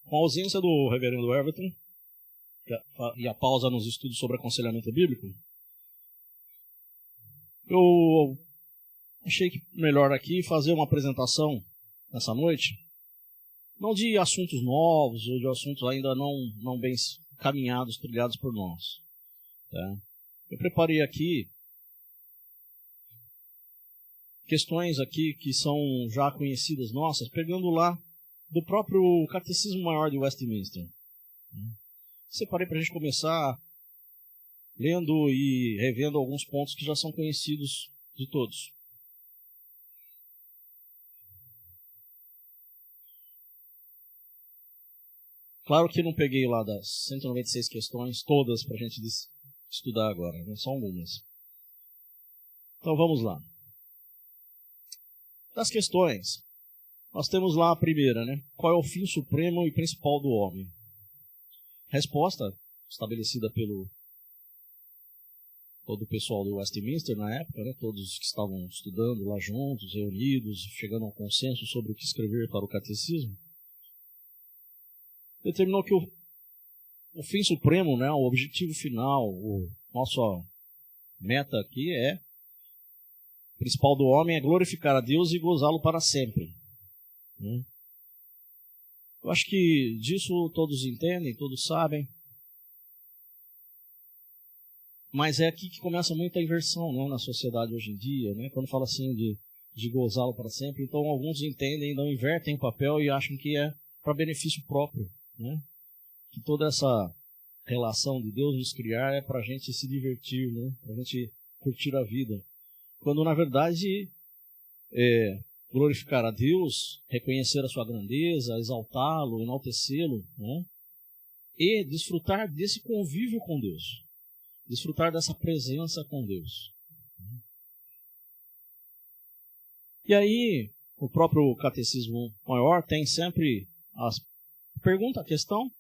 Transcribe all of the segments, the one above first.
Com a ausência do reverendo Everton e a pausa nos estudos sobre aconselhamento bíblico, eu achei que melhor aqui fazer uma apresentação nessa noite, não de assuntos novos ou de assuntos ainda não bem caminhados, trilhados por nós. Tá? Eu preparei aqui questões aqui que são já conhecidas nossas, pegando lá do próprio Catecismo Maior de Westminster. Separei para a gente começar lendo e revendo alguns pontos que já são conhecidos de todos. Claro que não peguei lá das 196 questões todas para a gente estudar agora, né? Só algumas. Então vamos lá. Das questões, nós temos lá a primeira, né? Qual é o fim supremo e principal do homem? Resposta estabelecida pelo todo o pessoal do Westminster na época, né? Todos que estavam estudando lá juntos, reunidos, chegando a um consenso sobre o que escrever para o catecismo, determinou que o fim supremo, né? O objetivo final, nossa meta aqui o principal do homem é glorificar a Deus e gozá-lo para sempre. Eu acho que disso todos entendem, todos sabem. Mas é aqui que começa muita inversão, né, na sociedade hoje em dia, né, quando fala assim de gozá-lo para sempre. Então alguns entendem, não invertem o papel e acham que é para benefício próprio. Né? Que toda essa relação de Deus nos criar é para a gente se divertir, né, para a gente curtir a vida. Quando na verdade glorificar a Deus, reconhecer a sua grandeza, exaltá-lo, enaltecê-lo, né? E desfrutar desse convívio com Deus, desfrutar dessa presença com Deus. E aí, o próprio Catecismo Maior tem sempre a pergunta, a questão,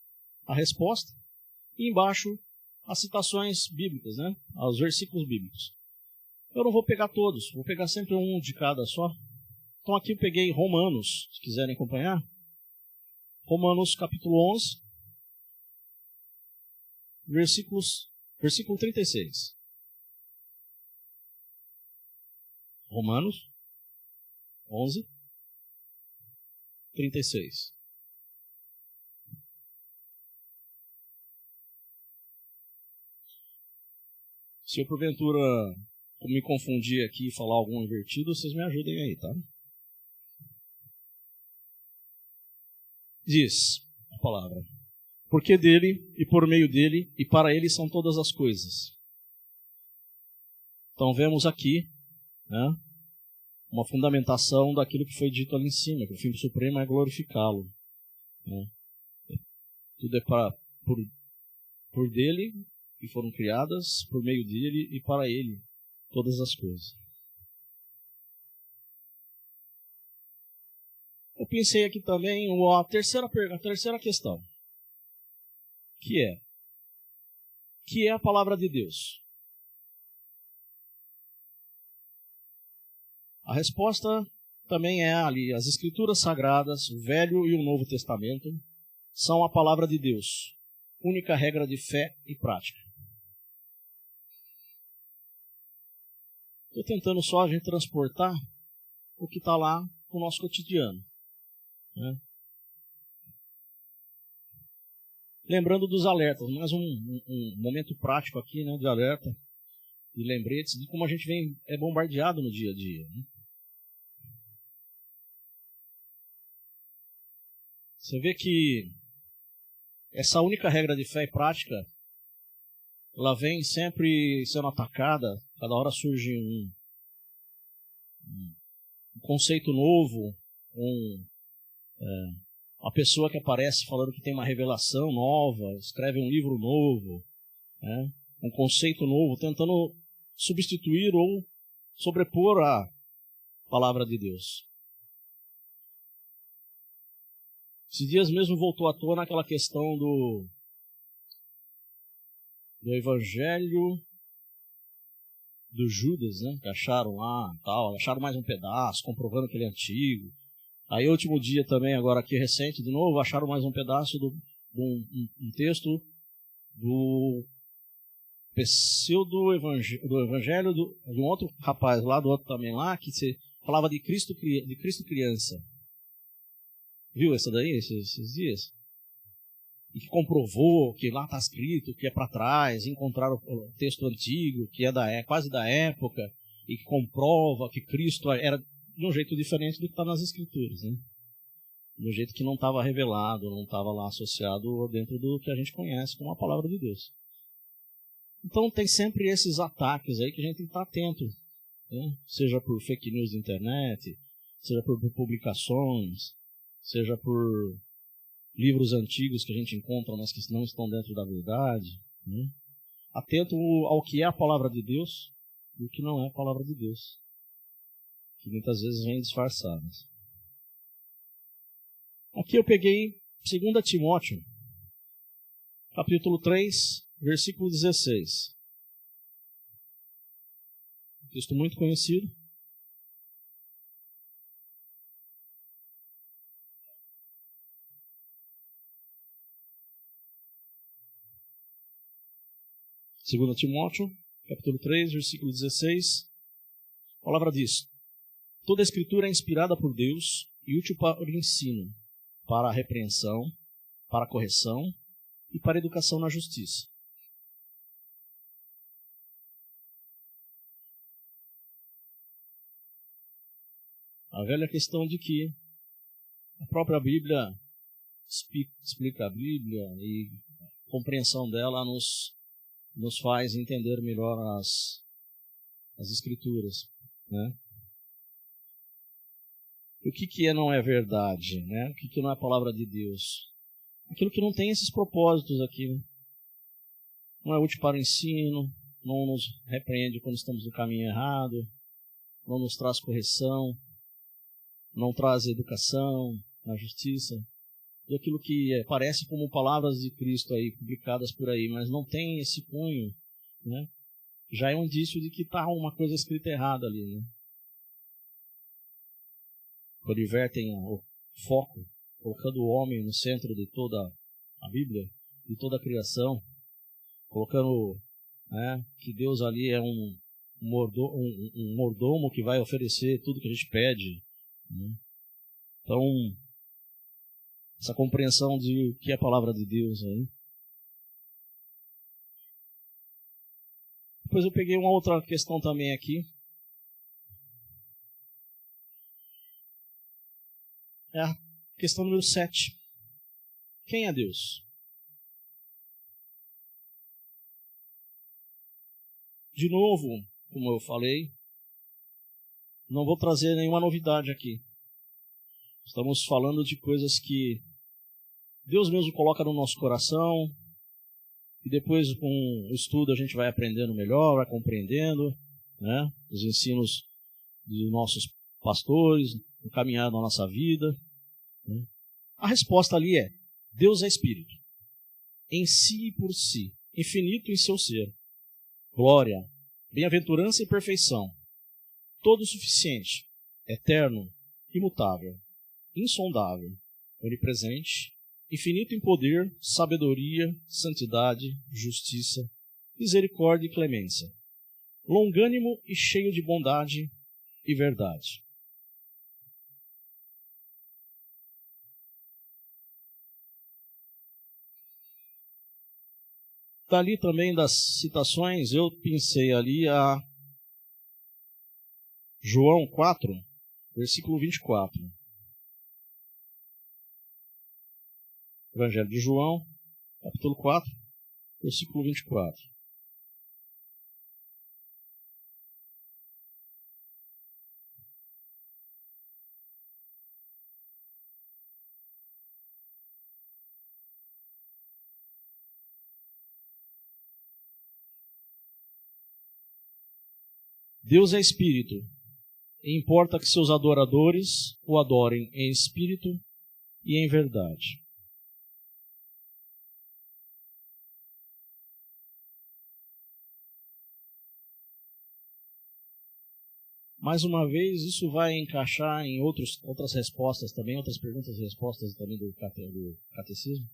a resposta, e embaixo as citações bíblicas, né? Os versículos bíblicos. Eu não vou pegar todos, vou pegar sempre um de cada só. Então aqui eu peguei Romanos, se quiserem acompanhar. Romanos capítulo 11, versículo 36. Romanos 11, 36. Se eu porventura me confundir aqui e falar algum invertido, vocês me ajudem aí, tá? Diz a palavra: porque dele, e por meio dele, e para ele são todas as coisas. Então vemos aqui, né, uma fundamentação daquilo que foi dito ali em cima, que o fim supremo é glorificá-lo. Né? Tudo é por dele, que foram criadas, por meio dele e para ele, todas as coisas. Eu pensei aqui também a terceira questão, que é a palavra de Deus. A resposta também é ali, as Escrituras Sagradas, o Velho e o Novo Testamento, são a palavra de Deus, única regra de fé e prática. Estou tentando só a gente transportar o que está lá no nosso cotidiano. Né? Lembrando dos alertas, mais um momento prático aqui, né, de alerta e lembretes de como a gente é bombardeado no dia a dia. Né? Você vê que essa única regra de fé e prática, ela vem sempre sendo atacada, cada hora surge um conceito novo, uma pessoa que aparece falando que tem uma revelação nova, escreve um livro novo, né? Um conceito novo, tentando substituir ou sobrepor a palavra de Deus. Esses dias mesmo voltou à tona aquela questão do evangelho do Judas, né? Que acharam lá, tal, acharam mais um pedaço, comprovando que ele é antigo. Aí, último dia também, agora aqui recente, de novo, acharam mais um pedaço de um texto do do evangelho de um outro rapaz lá, do outro também lá, que se falava de Cristo criança. Viu essa daí, esses dias? E que comprovou que lá está escrito, que é para trás, encontraram o texto antigo, que é quase da época, e que comprova que Cristo era de um jeito diferente do que está nas Escrituras, né? De um jeito que não estava revelado, não estava lá associado dentro do que a gente conhece como a palavra de Deus. Então tem sempre esses ataques aí que a gente tem que estar atento, né? Seja por fake news de internet, seja por publicações, seja por livros antigos que a gente encontra, mas que não estão dentro da verdade, né? Atento ao que é a palavra de Deus e o que não é a palavra de Deus, que muitas vezes vem disfarçadas. Aqui eu peguei 2 Timóteo, capítulo 3, versículo 16. Um texto muito conhecido. Segundo Timóteo, capítulo 3, versículo 16. A palavra diz: toda a escritura é inspirada por Deus e útil para o ensino, para a repreensão, para a correção e para a educação na justiça. A velha questão de que a própria Bíblia explica a Bíblia e a compreensão dela nos faz entender melhor as Escrituras, né? O que não é verdade, né? O que não é palavra de Deus? Aquilo que não tem esses propósitos aqui, né? Não é útil para o ensino, não nos repreende quando estamos no caminho errado, não nos traz correção, não traz educação na justiça. E aquilo que parece como palavras de Cristo aí, publicadas por aí, mas não tem esse cunho, né? Já é um indício de que está uma coisa escrita errada ali, né? Quando invertem o foco, colocando o homem no centro de toda a Bíblia, de toda a criação, colocando, né, que Deus ali é um mordomo que vai oferecer tudo que a gente pede, né? Então, essa compreensão de o que é a palavra de Deus aí. Depois eu peguei uma outra questão também aqui. É a questão número 7. Quem é Deus? De novo, como eu falei, não vou trazer nenhuma novidade aqui. Estamos falando de coisas que Deus mesmo coloca no nosso coração, e depois com o estudo a gente vai aprendendo melhor, vai compreendendo, né, os ensinos dos nossos pastores, o caminhar da nossa vida, né. A resposta ali é: Deus é Espírito, em si e por si, infinito em seu ser, glória, bem-aventurança e perfeição, todo suficiente, eterno, imutável, insondável, onipresente, infinito em poder, sabedoria, santidade, justiça, misericórdia e clemência, longânimo e cheio de bondade e verdade. Dali também das citações, eu pensei ali a João 4, versículo 24. Evangelho de João, capítulo 4, versículo 24. Deus é Espírito, e importa que seus adoradores o adorem em espírito e em verdade. Mais uma vez, isso vai encaixar em outras respostas também, outras perguntas e respostas também do catecismo.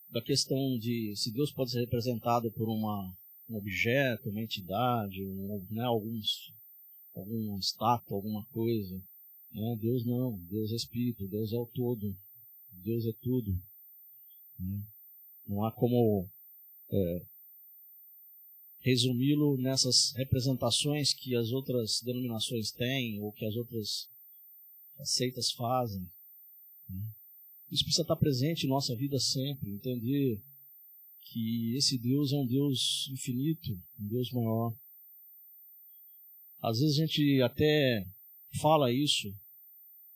Da questão de se Deus pode ser representado por um objeto, uma entidade, alguma estátua, alguma coisa. Deus não, Deus é Espírito, Deus é o todo, Deus é tudo. Não há como resumi-lo nessas representações que as outras denominações têm ou que as outras seitas fazem. Isso precisa estar presente em nossa vida sempre, entender que esse Deus é um Deus infinito, um Deus maior. Às vezes a gente até fala isso,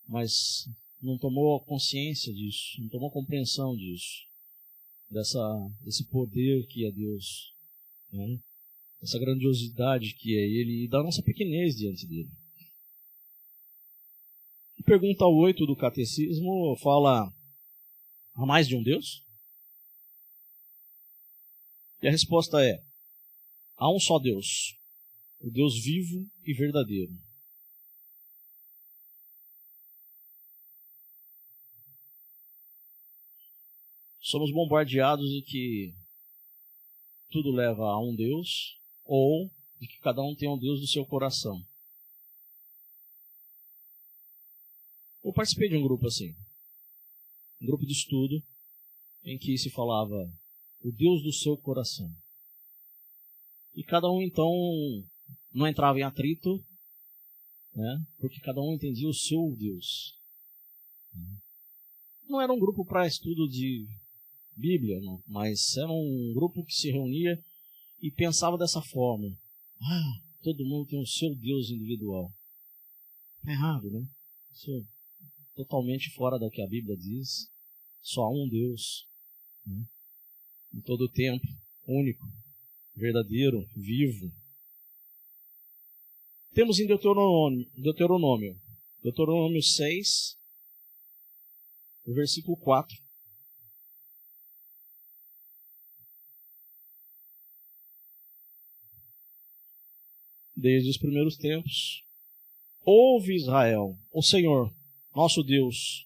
mas não tomou consciência disso, não tomou compreensão disso, desse poder que é Deus, né? Essa grandiosidade que é Ele e da nossa pequenez diante dele. A pergunta 8 do catecismo fala: há mais de um Deus? E a resposta é: há um só Deus, o Deus vivo e verdadeiro. Somos bombardeados de que tudo leva a um Deus, ou de que cada um tem um Deus do seu coração. Eu participei de um grupo assim, um grupo de estudo, em que se falava o Deus do seu coração. E cada um então não entrava em atrito, né, porque cada um entendia o seu Deus. Não era um grupo para estudo de Bíblia, não, mas era um grupo que se reunia e pensava dessa forma: todo mundo tem o seu Deus individual. É errado, né? Isso é totalmente fora do que a Bíblia diz. Só há um Deus, né? Em todo o tempo, único, verdadeiro, vivo. Temos em Deuteronômio 6, versículo 4. Desde os primeiros tempos, ouve Israel, o Senhor, nosso Deus,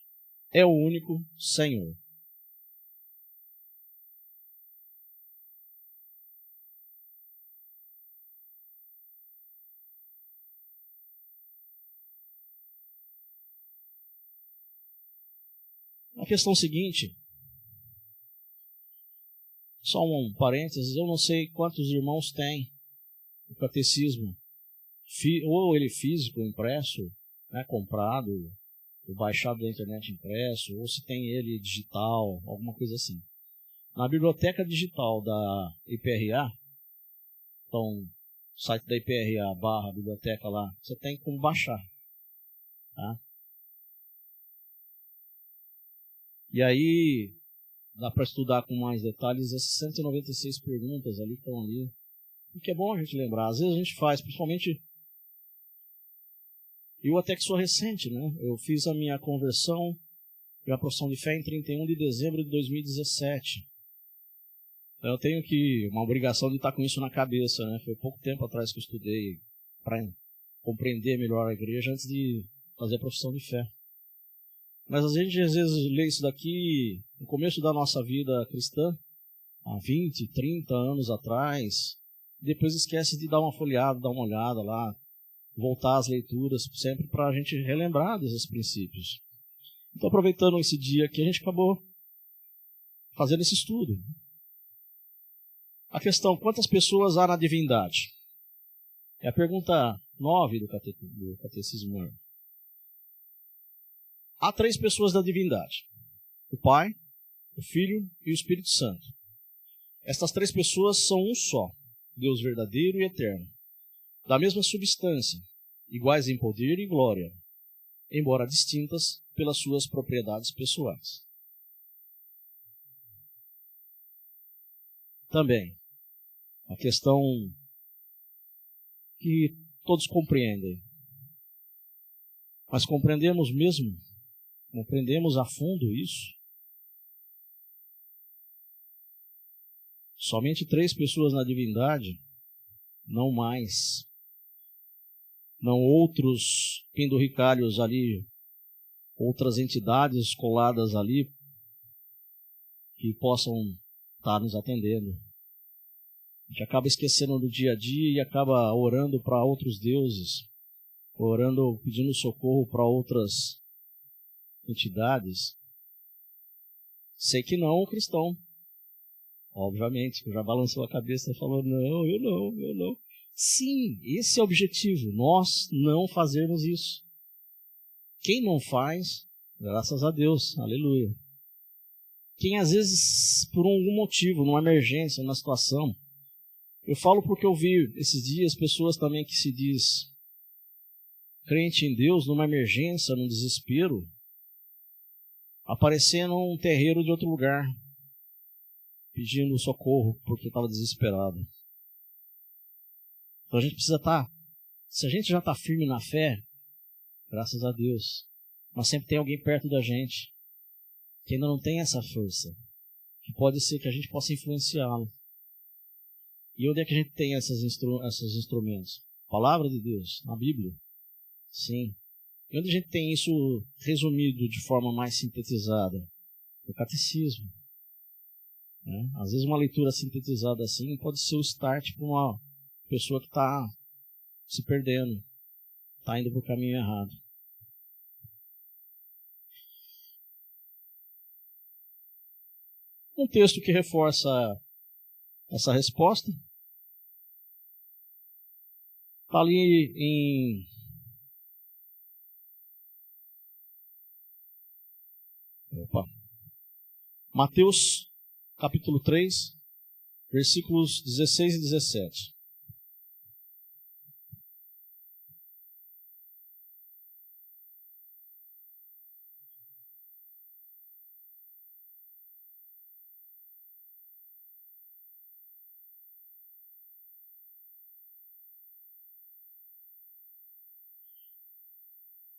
é o único Senhor. A questão seguinte, só um parênteses, eu não sei quantos irmãos têm o catecismo, ou ele físico, impresso, né, comprado, ou baixado da internet impresso, ou se tem ele digital, alguma coisa assim. Na biblioteca digital da IPRA, então, site da IPRA / biblioteca lá, você tem como baixar. Tá? E aí, dá para estudar com mais detalhes as 196 perguntas ali que estão ali. O que é bom a gente lembrar. Às vezes a gente faz, principalmente... Eu até que sou recente, né? Eu fiz a minha conversão, minha profissão de fé em 31 de dezembro de 2017. Então eu tenho uma obrigação de estar com isso na cabeça, né? Foi pouco tempo atrás que eu estudei para compreender melhor a igreja antes de fazer a profissão de fé. Mas a gente às vezes lê isso daqui no começo da nossa vida cristã, há 20, 30 anos atrás, depois esquece de dar uma folheada, dar uma olhada lá, voltar às leituras, sempre para a gente relembrar desses princípios. Então, aproveitando esse dia aqui, a gente acabou fazendo esse estudo. A questão: quantas pessoas há na divindade? É a pergunta 9 do catecismo. Há 3 pessoas da divindade: o Pai, o Filho e o Espírito Santo. Estas 3 pessoas são um só, Deus verdadeiro e eterno, da mesma substância, iguais em poder e glória, embora distintas pelas suas propriedades pessoais. Também, a questão que todos compreendem, mas compreendemos mesmo? Compreendemos a fundo isso? Somente 3 pessoas na divindade? Não mais. não outros penduricalhos ali, outras entidades coladas ali que possam estar nos atendendo. A gente acaba esquecendo do dia a dia e acaba orando para outros deuses, orando, pedindo socorro para outras entidades. Sei que não, cristão. Obviamente, já balançou a cabeça e falou, não, eu não. Sim, esse é o objetivo, nós não fazermos isso. Quem não faz, graças a Deus, aleluia. Quem às vezes, por algum motivo, numa emergência, numa situação, eu falo porque eu vi esses dias pessoas também que se diz crente em Deus, numa emergência, num desespero, aparecendo um terreiro de outro lugar, pedindo socorro porque estava desesperado. Então a gente precisa estar, se a gente já está firme na fé, graças a Deus, mas sempre tem alguém perto da gente que ainda não tem essa força, que pode ser que a gente possa influenciá-lo. E onde é que a gente tem esses instrumentos? Palavra de Deus, na Bíblia. Sim. E onde a gente tem isso resumido de forma mais sintetizada? No catecismo. Né? Às vezes uma leitura sintetizada assim pode ser o start para uma pessoa que está se perdendo, está indo para o caminho errado. Um texto que reforça essa resposta está ali em Mateus capítulo 3, versículos 16 e 17.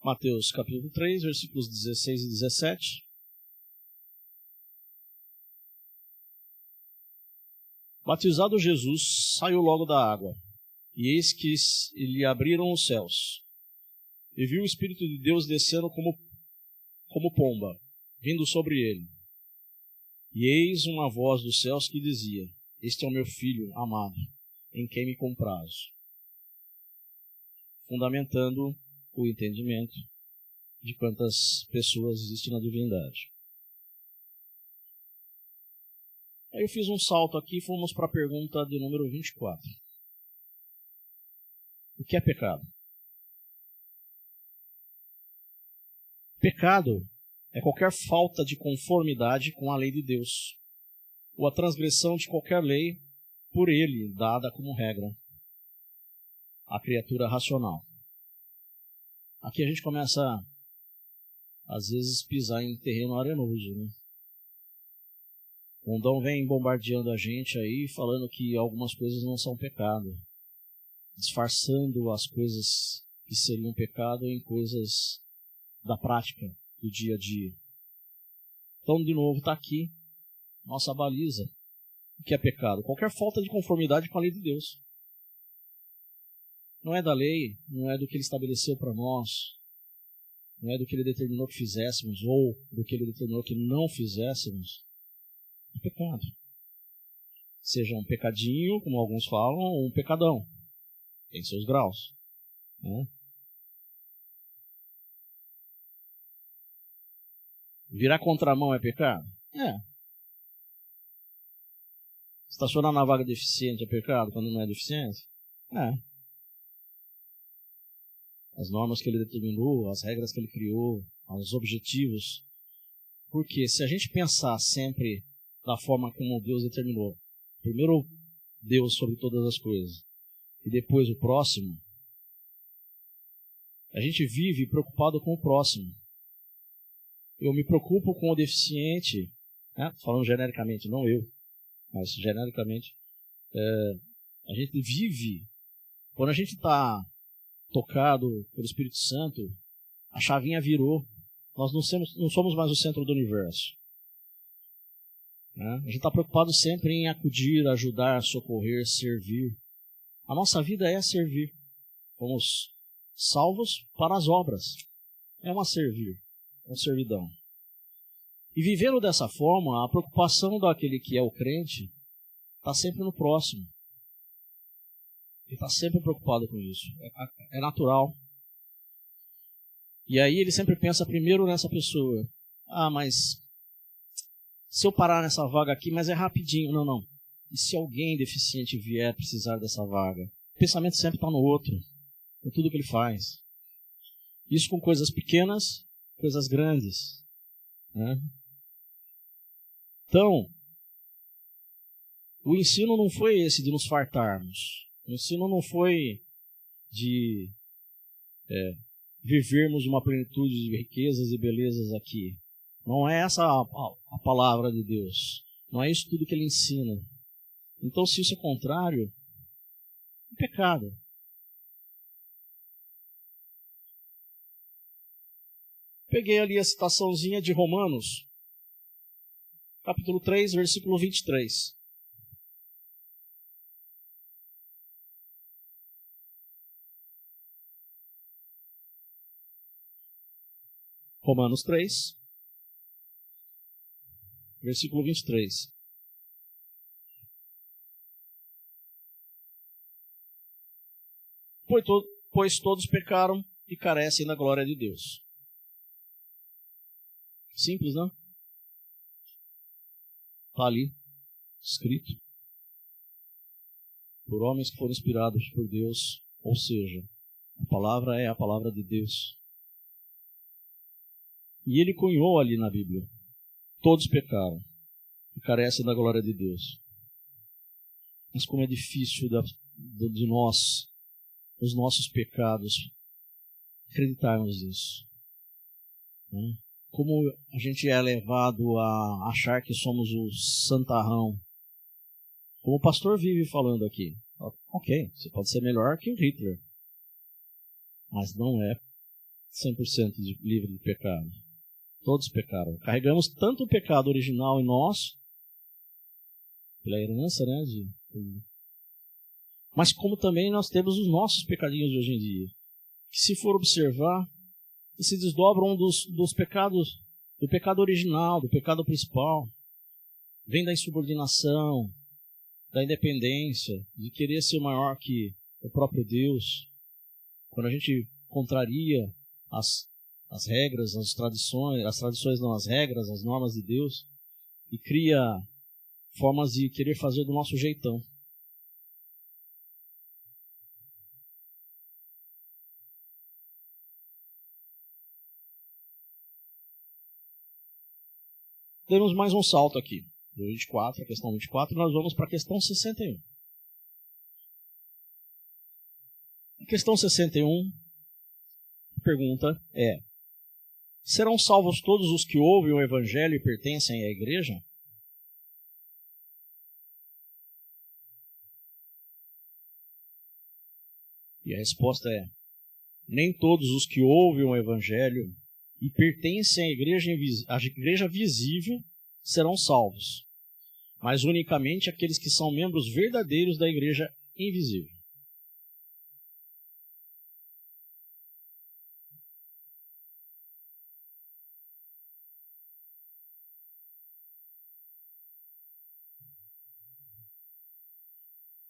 Mateus capítulo 3, versículos 16 e 17. Batizado Jesus, saiu logo da água, e eis que lhe abriram os céus, e viu o Espírito de Deus descendo como pomba, vindo sobre ele. E eis uma voz dos céus que dizia, este é o meu Filho amado, em quem me comprazo. Fundamentando o entendimento de quantas pessoas existem na divindade. Aí eu fiz um salto aqui e fomos para a pergunta de número 24. O que é pecado? Pecado é qualquer falta de conformidade com a lei de Deus, ou a transgressão de qualquer lei por ele dada como regra à criatura racional. Aqui a gente começa, às vezes, pisar em terreno arenoso, né? O mundão vem bombardeando a gente aí, falando que algumas coisas não são pecado, disfarçando as coisas que seriam pecado em coisas da prática, do dia a dia. Então, de novo, está aqui nossa baliza. O que é pecado? Qualquer falta de conformidade com a lei de Deus. Não é da lei, não é do que ele estabeleceu para nós, não é do que ele determinou que fizéssemos, ou do que ele determinou que não fizéssemos. É pecado. Seja um pecadinho, como alguns falam, ou um pecadão. Tem seus graus. Né? Virar contramão é pecado? É. Estacionar na vaga deficiente é pecado quando não é deficiente? É. As normas que ele determinou, as regras que ele criou, os objetivos. Porque se a gente pensar sempre da forma como Deus determinou, primeiro Deus sobre todas as coisas, e depois o próximo, a gente vive preocupado com o próximo. Eu me preocupo com o deficiente, né? Falando genericamente, não eu, mas genericamente, a gente vive, quando a gente está tocado pelo Espírito Santo, a chavinha virou, nós não somos mais o centro do universo. Né? A gente está preocupado sempre em acudir, ajudar, socorrer, servir. A nossa vida é servir. Fomos salvos para as obras. É uma servidão. E vivendo dessa forma, a preocupação daquele que é o crente está sempre no próximo. Ele está sempre preocupado com isso. É natural. E aí ele sempre pensa primeiro nessa pessoa. Ah, mas se eu parar nessa vaga aqui, mas é rapidinho. Não. E se alguém deficiente vier precisar dessa vaga? O pensamento sempre está no outro, em tudo que ele faz. Isso com coisas pequenas, coisas grandes, né? Então, o ensino não foi esse de nos fartarmos. O ensino não foi de vivermos uma plenitude de riquezas e belezas aqui. Não é essa a palavra de Deus. Não é isso tudo que ele ensina. Então, se isso é contrário, é pecado. Peguei ali a citaçãozinha de Romanos, capítulo 3, versículo 23. Romanos 3, versículo 23. Pois todos pecaram e carecem da glória de Deus. Simples, não? Está ali, escrito. Por homens que foram inspirados por Deus, ou seja, a palavra é a palavra de Deus. E ele cunhou ali na Bíblia: todos pecaram e carecem da glória de Deus. Mas como é difícil de nós, os nossos pecados, acreditarmos nisso. Né? Como a gente é levado a achar que somos o santarrão. Como o pastor vive falando aqui. Ok, você pode ser melhor que o Hitler, mas não é 100% livre de pecado. Todos pecaram. Carregamos tanto o pecado original em nós, pela herança, né? Mas como também nós temos os nossos pecadinhos de hoje em dia, que se for observar, e se desdobram dos pecados, do pecado original, do pecado principal. Vem da insubordinação, da independência, de querer ser maior que o próprio Deus. Quando a gente contraria as regras, as tradições não, as regras, as normas de Deus, e cria formas de querer fazer do nosso jeitão. Demos mais um salto aqui. Do 24, a questão 24, nós vamos para a questão 61. A questão 61, a pergunta é: serão salvos todos os que ouvem o Evangelho e pertencem à igreja? E a resposta é: nem todos os que ouvem o Evangelho e pertencem à igreja visível serão salvos, mas unicamente aqueles que são membros verdadeiros da igreja invisível.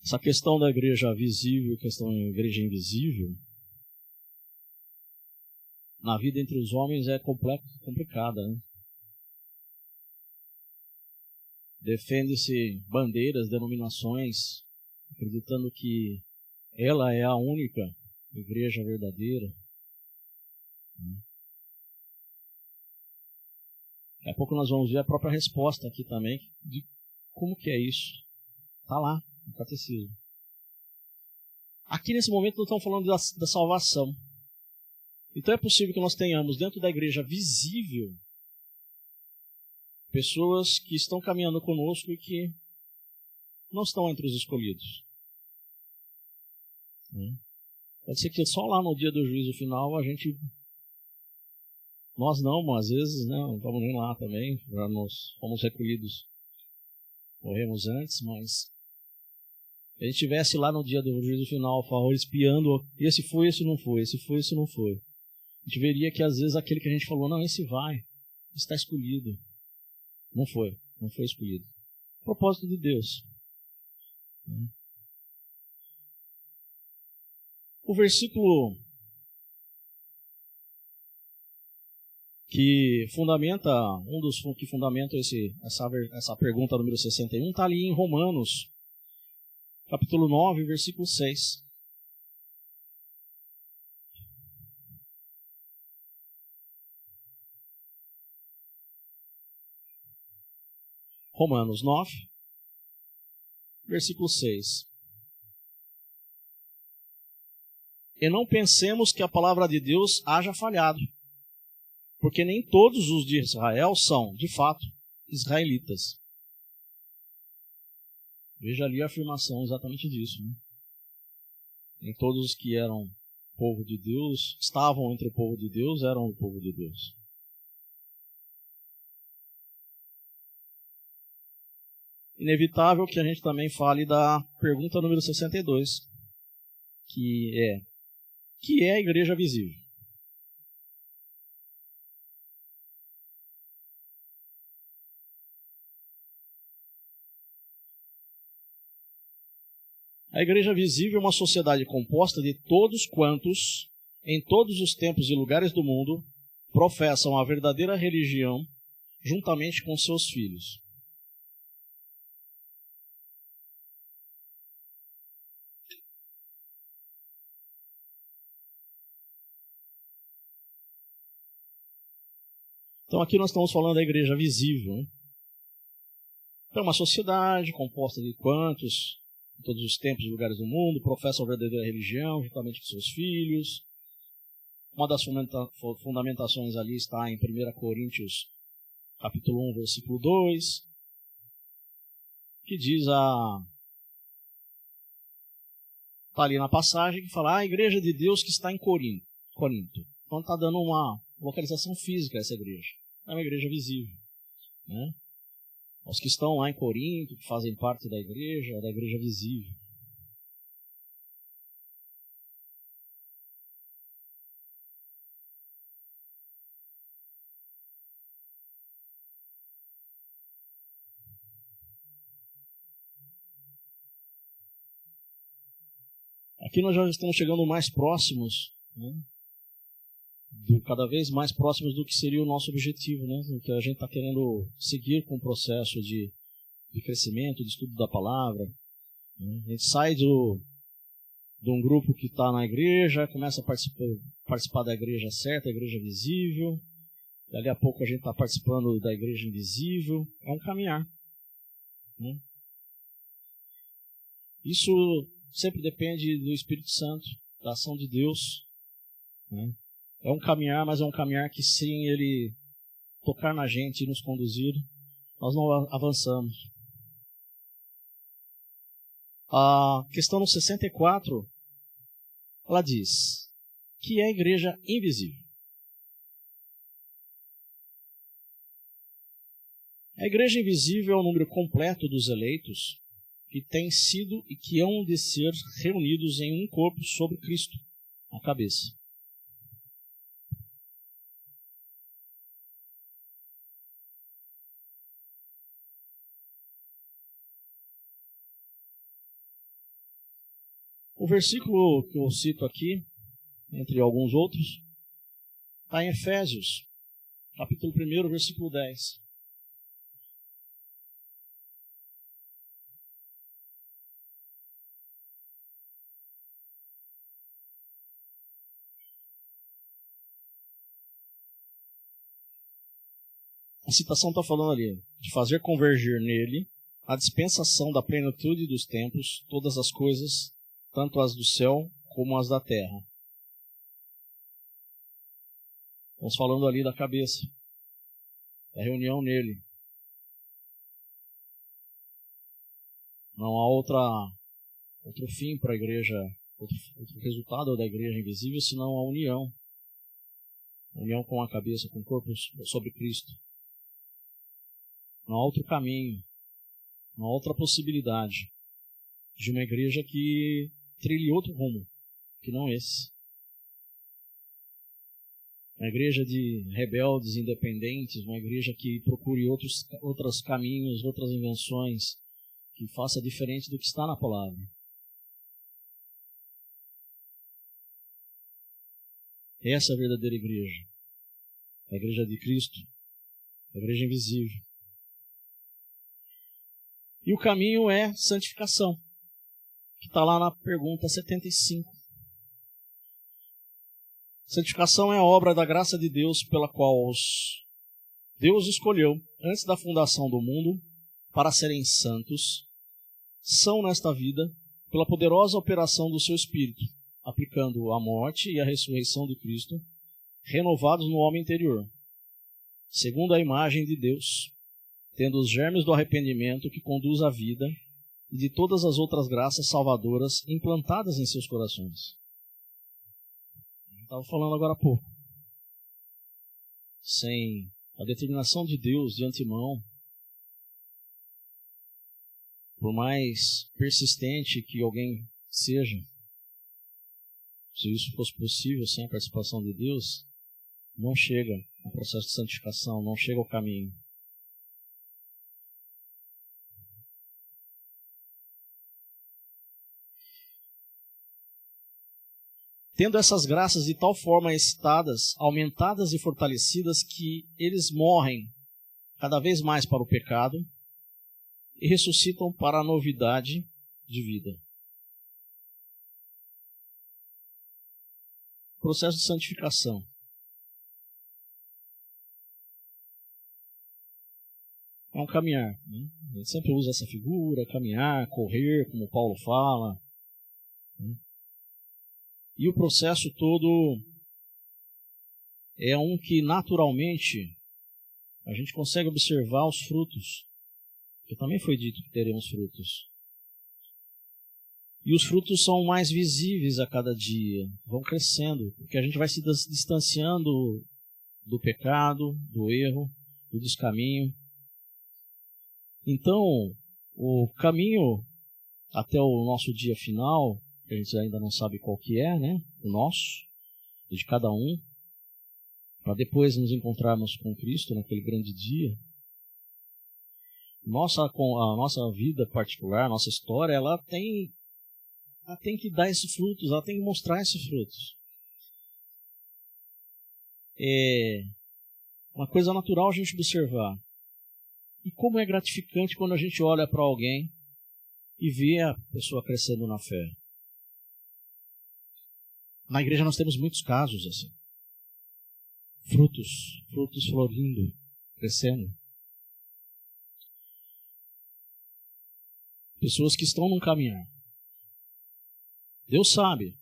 Essa questão da igreja visível, questão da igreja invisível, na vida entre os homens é complicada, né? Defende-se bandeiras, denominações, acreditando que ela é a única igreja verdadeira. Daqui a pouco nós vamos ver a própria resposta aqui também, de como que é isso. Está lá, no catecismo. Aqui nesse momento nós estamos falando da salvação. Então é possível que nós tenhamos dentro da igreja visível pessoas que estão caminhando conosco e que não estão entre os escolhidos. Pode ser que só lá no dia do juízo final nós não, às vezes, né, não estamos nem lá também, já nós fomos recolhidos, morremos antes, mas Se a gente estivesse lá no dia do juízo final, espiando, esse foi, esse não foi, esse foi, esse não foi. A gente veria que às vezes aquele que a gente falou, não, esse vai, está escolhido. Não foi escolhido. Propósito de Deus. O versículo que fundamenta, um dos que fundamentam essa pergunta número 61, está ali em Romanos, capítulo 9, versículo 6. Romanos 9, versículo 6. E não pensemos que a palavra de Deus haja falhado, porque nem todos os de Israel são, de fato, israelitas. Veja ali a afirmação exatamente disso. Né? Nem todos os que eram povo de Deus, estavam entre o povo de Deus, eram o povo de Deus. Inevitável que a gente também fale da pergunta número 62, que é a igreja visível? A igreja visível é uma sociedade composta de todos quantos, em todos os tempos e lugares do mundo, professam a verdadeira religião juntamente com seus filhos. Então aqui nós estamos falando da igreja visível. Né? É uma sociedade composta de quantos, em todos os tempos e lugares do mundo, professam a verdadeira religião juntamente com seus filhos. Uma das fundamentações ali está em 1 Coríntios, capítulo 1, versículo 2, que diz está ali na passagem, que fala a igreja de Deus que está em Corinto. Então está dando uma localização física a essa igreja. É uma igreja visível. Né? Os que estão lá em Corinto, que fazem parte da igreja visível. Aqui nós já estamos chegando mais próximos, né? Cada vez mais próximos do que seria o nosso objetivo, né? O que a gente está querendo seguir com o processo de crescimento, de estudo da palavra. Né? A gente sai de um grupo que está na igreja, começa a participar da igreja certa, a igreja visível. Dali a pouco a gente está participando da igreja invisível. É um caminhar. Né? Isso sempre depende do Espírito Santo, da ação de Deus. Né? É um caminhar, mas é um caminhar que sem Ele tocar na gente e nos conduzir, nós não avançamos. A questão no 64, ela diz que é a igreja invisível. A igreja invisível é o número completo dos eleitos que têm sido e que hão de ser reunidos em um corpo sobre Cristo, a cabeça. O versículo que eu cito aqui, entre alguns outros, está em Efésios, capítulo 1, versículo 10. A citação está falando ali de fazer convergir nele a dispensação da plenitude dos tempos, todas as coisas, tanto as do céu como as da terra. Estamos falando ali da cabeça, da reunião nele. Não há outro fim para a igreja, outro resultado da igreja invisível, senão a união. A união com a cabeça, com o corpo sobre Cristo. Não há outro caminho, não há outra possibilidade. de uma igreja que trilhe outro rumo, que não esse. Uma igreja de rebeldes, independentes, uma igreja que procure outros caminhos, outras invenções, que faça diferente do que está na palavra. Essa é a verdadeira igreja. A igreja de Cristo. A igreja invisível. E o caminho é santificação, que está lá na pergunta 75. Santificação é a obra da graça de Deus pela qual Deus escolheu, antes da fundação do mundo, para serem santos, são nesta vida, pela poderosa operação do seu Espírito, aplicando a morte e a ressurreição de Cristo, renovados no homem interior, segundo a imagem de Deus, tendo os germes do arrependimento que conduz à vida e de todas as outras graças salvadoras implantadas em seus corações. Estava falando agora há pouco. Sem a determinação de Deus de antemão, por mais persistente que alguém seja, se isso fosse possível sem a participação de Deus, não chega ao processo de santificação, não chega ao caminho. Tendo essas graças de tal forma excitadas, aumentadas e fortalecidas, que eles morrem cada vez mais para o pecado e ressuscitam para a novidade de vida. Processo de santificação. É um caminhar. Né? A gente sempre usa essa figura, caminhar, correr, como Paulo fala. Né? E o processo todo é um que naturalmente a gente consegue observar os frutos. Porque também foi dito que teremos frutos. E os frutos são mais visíveis a cada dia, vão crescendo, porque a gente vai se distanciando do pecado, do erro, do descaminho. Então, o caminho até o nosso dia final, que a gente ainda não sabe qual que é, né? O nosso, de cada um, para depois nos encontrarmos com Cristo naquele grande dia. A nossa vida particular, a nossa história, ela tem que dar esses frutos, ela tem que mostrar esses frutos. É uma coisa natural a gente observar. E como é gratificante quando a gente olha para alguém e vê a pessoa crescendo na fé. Na igreja nós temos muitos casos assim. Frutos florindo, crescendo. Pessoas que estão num caminhar. Deus sabe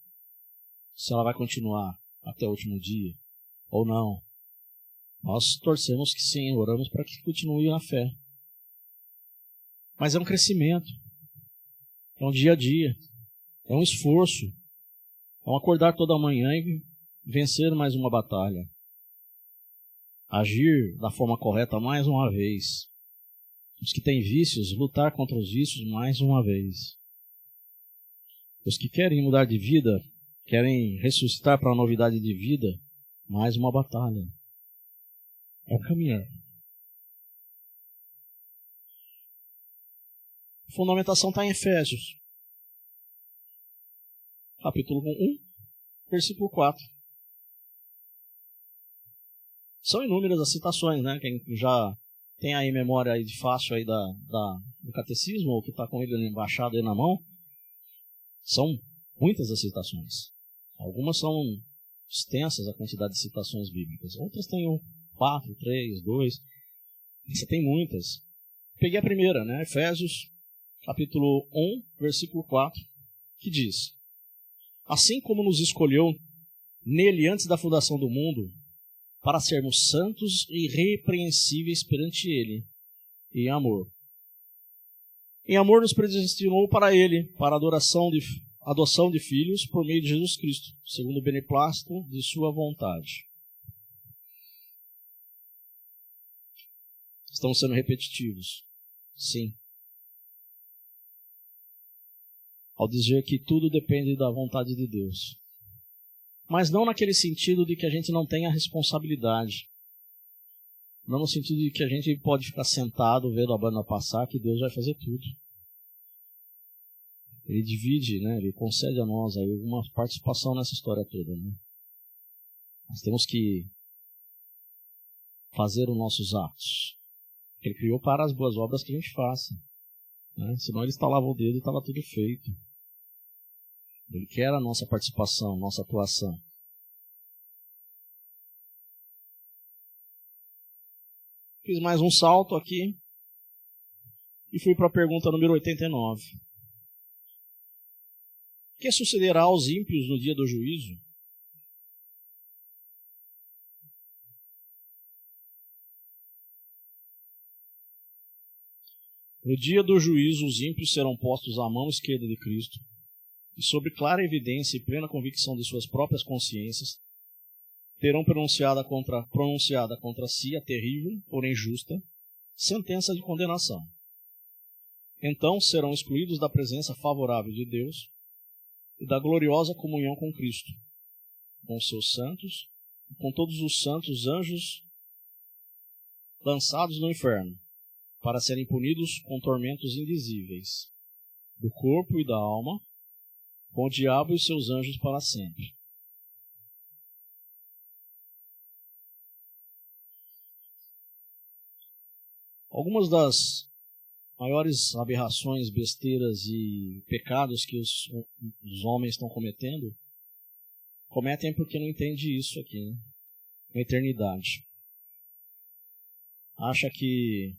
se ela vai continuar até o último dia ou não. Nós torcemos que sim, oramos para que continue na fé. Mas é um crescimento, é um dia a dia, é um esforço, é um acordar toda manhã e vencer mais uma batalha. Agir da forma correta mais uma vez. Os que têm vícios, lutar contra os vícios mais uma vez. Os que querem mudar de vida, querem ressuscitar para a novidade de vida, mais uma batalha. É o caminhar. A fundamentação está em Efésios, capítulo 1, versículo 4. São inúmeras as citações, né? Quem já tem aí memória aí de fácil aí do catecismo, ou que está com ele embaixado aí na mão, são muitas as citações. Algumas são extensas a quantidade de citações bíblicas. Outras têm 4, 3, 2. Você tem muitas. Peguei a primeira, né? Efésios, capítulo 1, versículo 4, que diz: assim como nos escolheu nele antes da fundação do mundo, para sermos santos e irrepreensíveis perante ele, em amor. Em amor nos predestinou para ele, para a adoção de filhos por meio de Jesus Cristo, segundo o beneplácito de sua vontade. Estamos sendo repetitivos. Sim. ao dizer que tudo depende da vontade de Deus. Mas não naquele sentido de que a gente não tenha responsabilidade. Não no sentido de que a gente pode ficar sentado vendo a banda passar, que Deus vai fazer tudo. Ele divide, né? Ele concede a nós aí uma participação nessa história toda. Né? Nós temos que fazer os nossos atos. Ele criou para as boas obras que a gente faça. Né? Senão ele estalava o dedo e estava tudo feito. Ele quer a nossa participação, nossa atuação. Fiz mais um salto aqui e fui para a pergunta número 89. O que sucederá aos ímpios no dia do juízo? No dia do juízo, os ímpios serão postos à mão esquerda de Cristo, e sob clara evidência e plena convicção de suas próprias consciências, terão pronunciada contra si a terrível, porém justa, sentença de condenação. Então serão excluídos da presença favorável de Deus e da gloriosa comunhão com Cristo, com seus santos, e com todos os santos anjos lançados no inferno, para serem punidos com tormentos indizíveis, do corpo e da alma, com o diabo e os seus anjos para sempre. Algumas das maiores aberrações, besteiras e pecados que os homens estão cometendo, cometem porque não entendem isso aqui, né? Na eternidade. Acha que,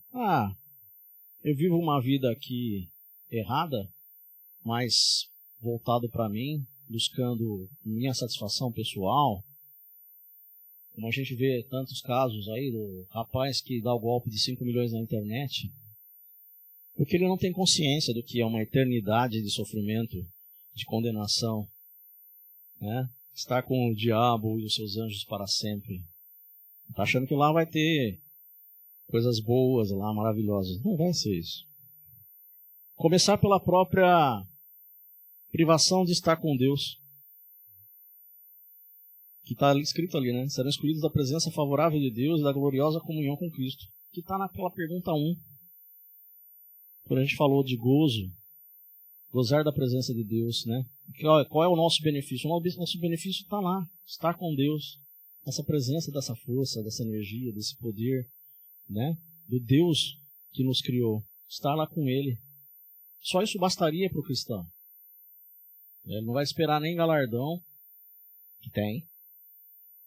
eu vivo uma vida aqui errada, mas voltado para mim, buscando minha satisfação pessoal. Como a gente vê tantos casos aí do rapaz que dá o golpe de 5 milhões na internet, porque ele não tem consciência do que é uma eternidade de sofrimento, de condenação, né? Estar com o diabo e os seus anjos para sempre. Está achando que lá vai ter coisas boas, lá maravilhosas. Não vai ser isso. Começar pela própria privação de estar com Deus. Que está escrito ali, né? Serão excluídos da presença favorável de Deus e da gloriosa comunhão com Cristo. Que está naquela pergunta 1. Quando a gente falou de gozo, gozar da presença de Deus, né? Qual é o nosso benefício? O nosso benefício está lá, estar com Deus. Essa presença, dessa força, dessa energia, desse poder, né? Do Deus que nos criou. Estar lá com Ele. Só isso bastaria para o cristão. Ele não vai esperar nem galardão, que tem,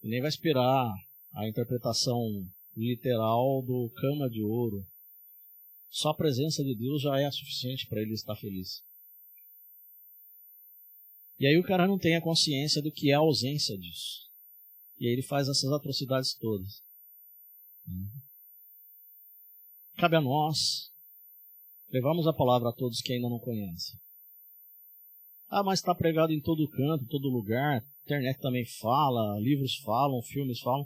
e nem vai esperar a interpretação literal do cama de ouro. Só a presença de Deus já é suficiente para ele estar feliz. E aí o cara não tem a consciência do que é a ausência disso. E aí ele faz essas atrocidades todas. Cabe a nós levarmos a palavra a todos que ainda não conhecem. Mas está pregado em todo canto, todo lugar. A internet também fala, livros falam, filmes falam.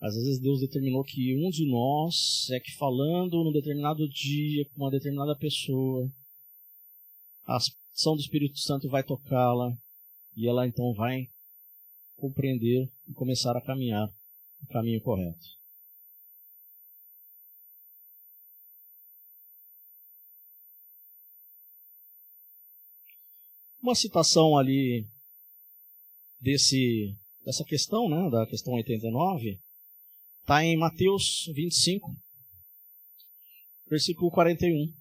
Às vezes Deus determinou que um de nós é que falando num determinado dia com uma determinada pessoa, a ação do Espírito Santo vai tocá-la e ela então vai compreender e começar a caminhar no caminho correto. Uma citação ali dessa questão, né, da questão 89, está em Mateus 25, versículo 41.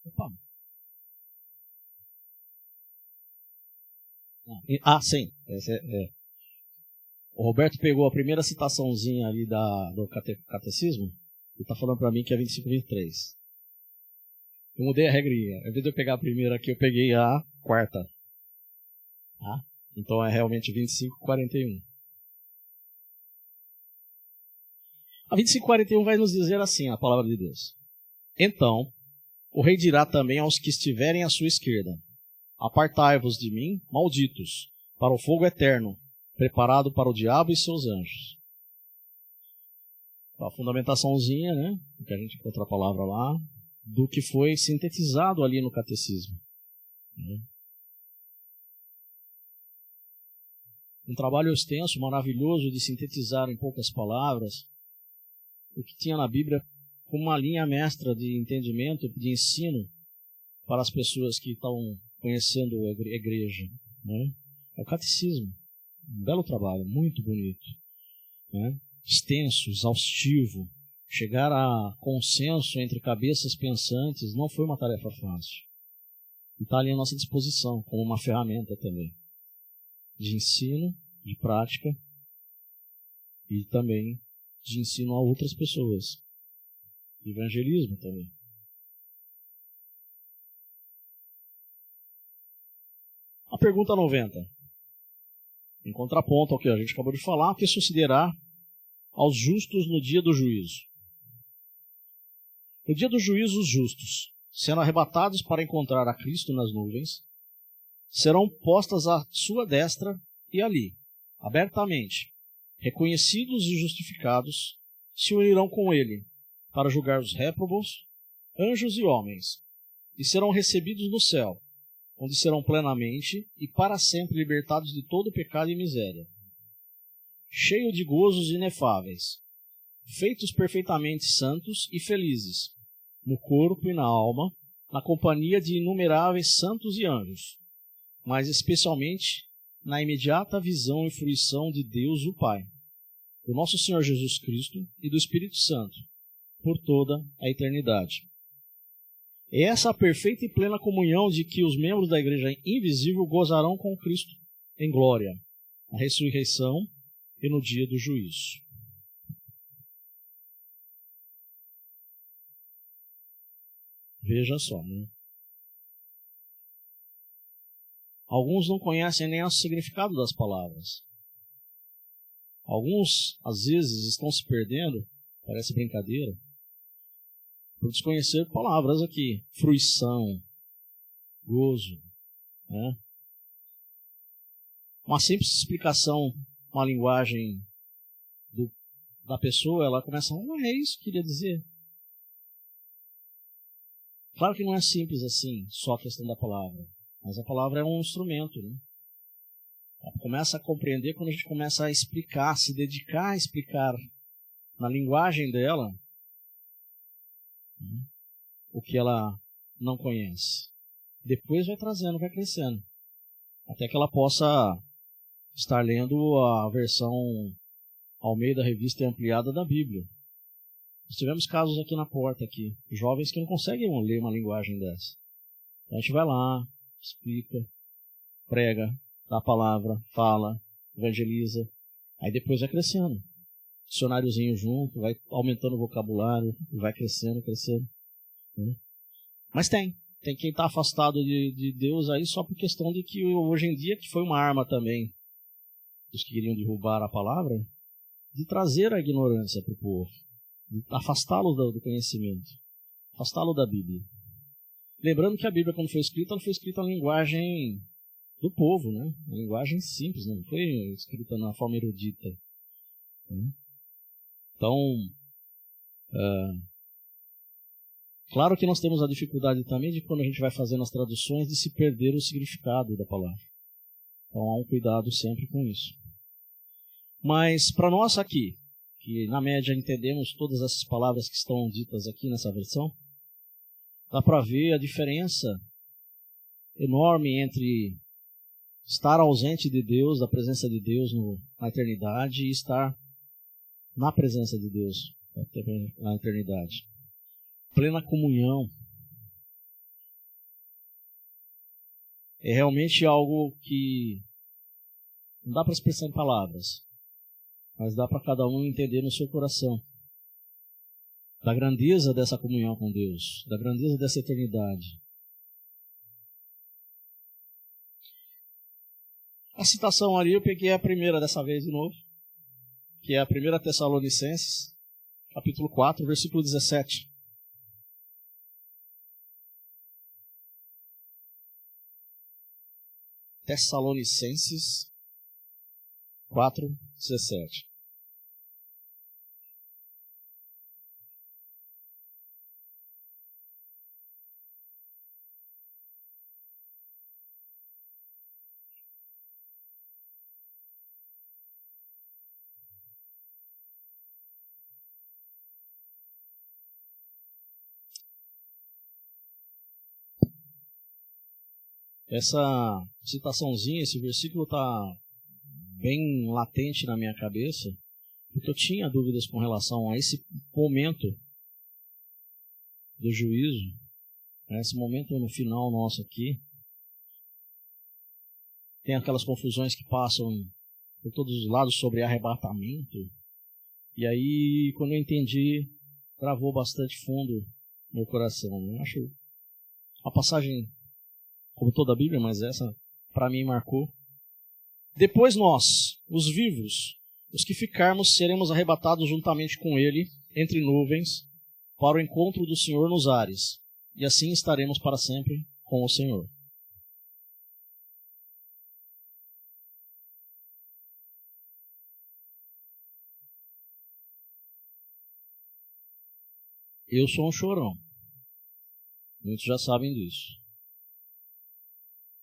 Opa. Sim. O Roberto pegou a primeira citaçãozinha ali do catecismo e está falando para mim que é 25:23. Eu mudei a regrinha. Ao invés de eu pegar a primeira aqui, eu peguei a quarta. Tá? Então é realmente 25:41. A 25:41 vai nos dizer assim, a palavra de Deus. Então, o rei dirá também aos que estiverem à sua esquerda: Apartai-vos de mim, malditos, para o fogo eterno, preparado para o diabo e seus anjos. A fundamentaçãozinha, né, que a gente encontra a palavra lá, do que foi sintetizado ali no catecismo. Um trabalho extenso, maravilhoso, de sintetizar em poucas palavras o que tinha na Bíblia como uma linha mestra de entendimento, de ensino para as pessoas que estão conhecendo a igreja. Né? É o catecismo. Um belo trabalho, muito bonito. Né? Extenso, exaustivo. Chegar a consenso entre cabeças pensantes não foi uma tarefa fácil. E está ali à nossa disposição, como uma ferramenta também. De ensino, de prática e também de ensino a outras pessoas. De evangelismo também. A pergunta 90. Em contraponto ao que a gente acabou de falar, o que sucederá aos justos no dia do juízo? No dia do juízo, os justos, sendo arrebatados para encontrar a Cristo nas nuvens, serão postas à sua destra e ali, abertamente, reconhecidos e justificados, se unirão com ele para julgar os réprobos, anjos e homens, e serão recebidos no céu, onde serão plenamente e para sempre libertados de todo pecado e miséria, cheio de gozos inefáveis, feitos perfeitamente santos e felizes, no corpo e na alma, na companhia de inumeráveis santos e anjos, mas especialmente na imediata visão e fruição de Deus o Pai, do nosso Senhor Jesus Cristo e do Espírito Santo, por toda a eternidade. É essa a perfeita e plena comunhão de que os membros da Igreja invisível gozarão com Cristo em glória, na ressurreição e no dia do juízo. Veja só, né? Alguns não conhecem nem o significado das palavras. Alguns, às vezes, estão se perdendo, parece brincadeira, por desconhecer palavras aqui. Fruição, gozo, né? Uma simples explicação, uma linguagem da pessoa, ela começa, não é isso que queria dizer. Claro que não é simples assim, só a questão da palavra. Mas a palavra é um instrumento, né? Ela começa a compreender quando a gente começa a explicar, se dedicar a explicar na linguagem dela o que ela não conhece. Depois vai trazendo, vai crescendo. Até que ela possa estar lendo a versão Almeida Revista e Ampliada da Bíblia. Nós tivemos casos aqui na porta, aqui, jovens que não conseguem ler uma linguagem dessa. Então a gente vai lá, explica, prega, dá a palavra, fala, evangeliza. Aí depois vai crescendo. Dicionáriozinho junto, vai aumentando o vocabulário, vai crescendo, crescendo. Mas tem quem está afastado de Deus aí só por questão de que hoje em dia, que foi uma arma também dos que queriam derrubar a palavra, de trazer a ignorância para o povo, de afastá-lo do conhecimento, afastá-lo da Bíblia. Lembrando que a Bíblia, quando foi escrita, ela foi escrita na linguagem do povo, né? Uma linguagem simples, não foi escrita na forma erudita. Então, claro que nós temos a dificuldade também de quando a gente vai fazendo as traduções de se perder o significado da palavra. Então há um cuidado sempre com isso. Mas para nós aqui, que na média entendemos todas essas palavras que estão ditas aqui nessa versão, dá para ver a diferença enorme entre estar ausente de Deus, da presença de Deus na eternidade, e estar na presença de Deus na eternidade. Plena comunhão. É realmente algo que não dá para expressar em palavras, mas dá para cada um entender no seu coração da grandeza dessa comunhão com Deus, da grandeza dessa eternidade. A citação ali eu peguei a primeira dessa vez de novo, que é a 1 Tessalonicenses, capítulo 4, versículo 17. Tessalonicenses, 4:17. Essa citaçãozinha, esse versículo está bem latente na minha cabeça, porque eu tinha dúvidas com relação a esse momento do juízo, esse momento no final nosso aqui. Tem aquelas confusões que passam por todos os lados sobre arrebatamento, e aí, quando eu entendi, travou bastante fundo no meu coração. Eu acho a passagem, como toda a Bíblia, mas essa para mim marcou. Depois nós, os vivos, os que ficarmos, seremos arrebatados juntamente com ele, entre nuvens, para o encontro do Senhor nos ares, e assim estaremos para sempre com o Senhor. Eu sou um chorão. Muitos já sabem disso.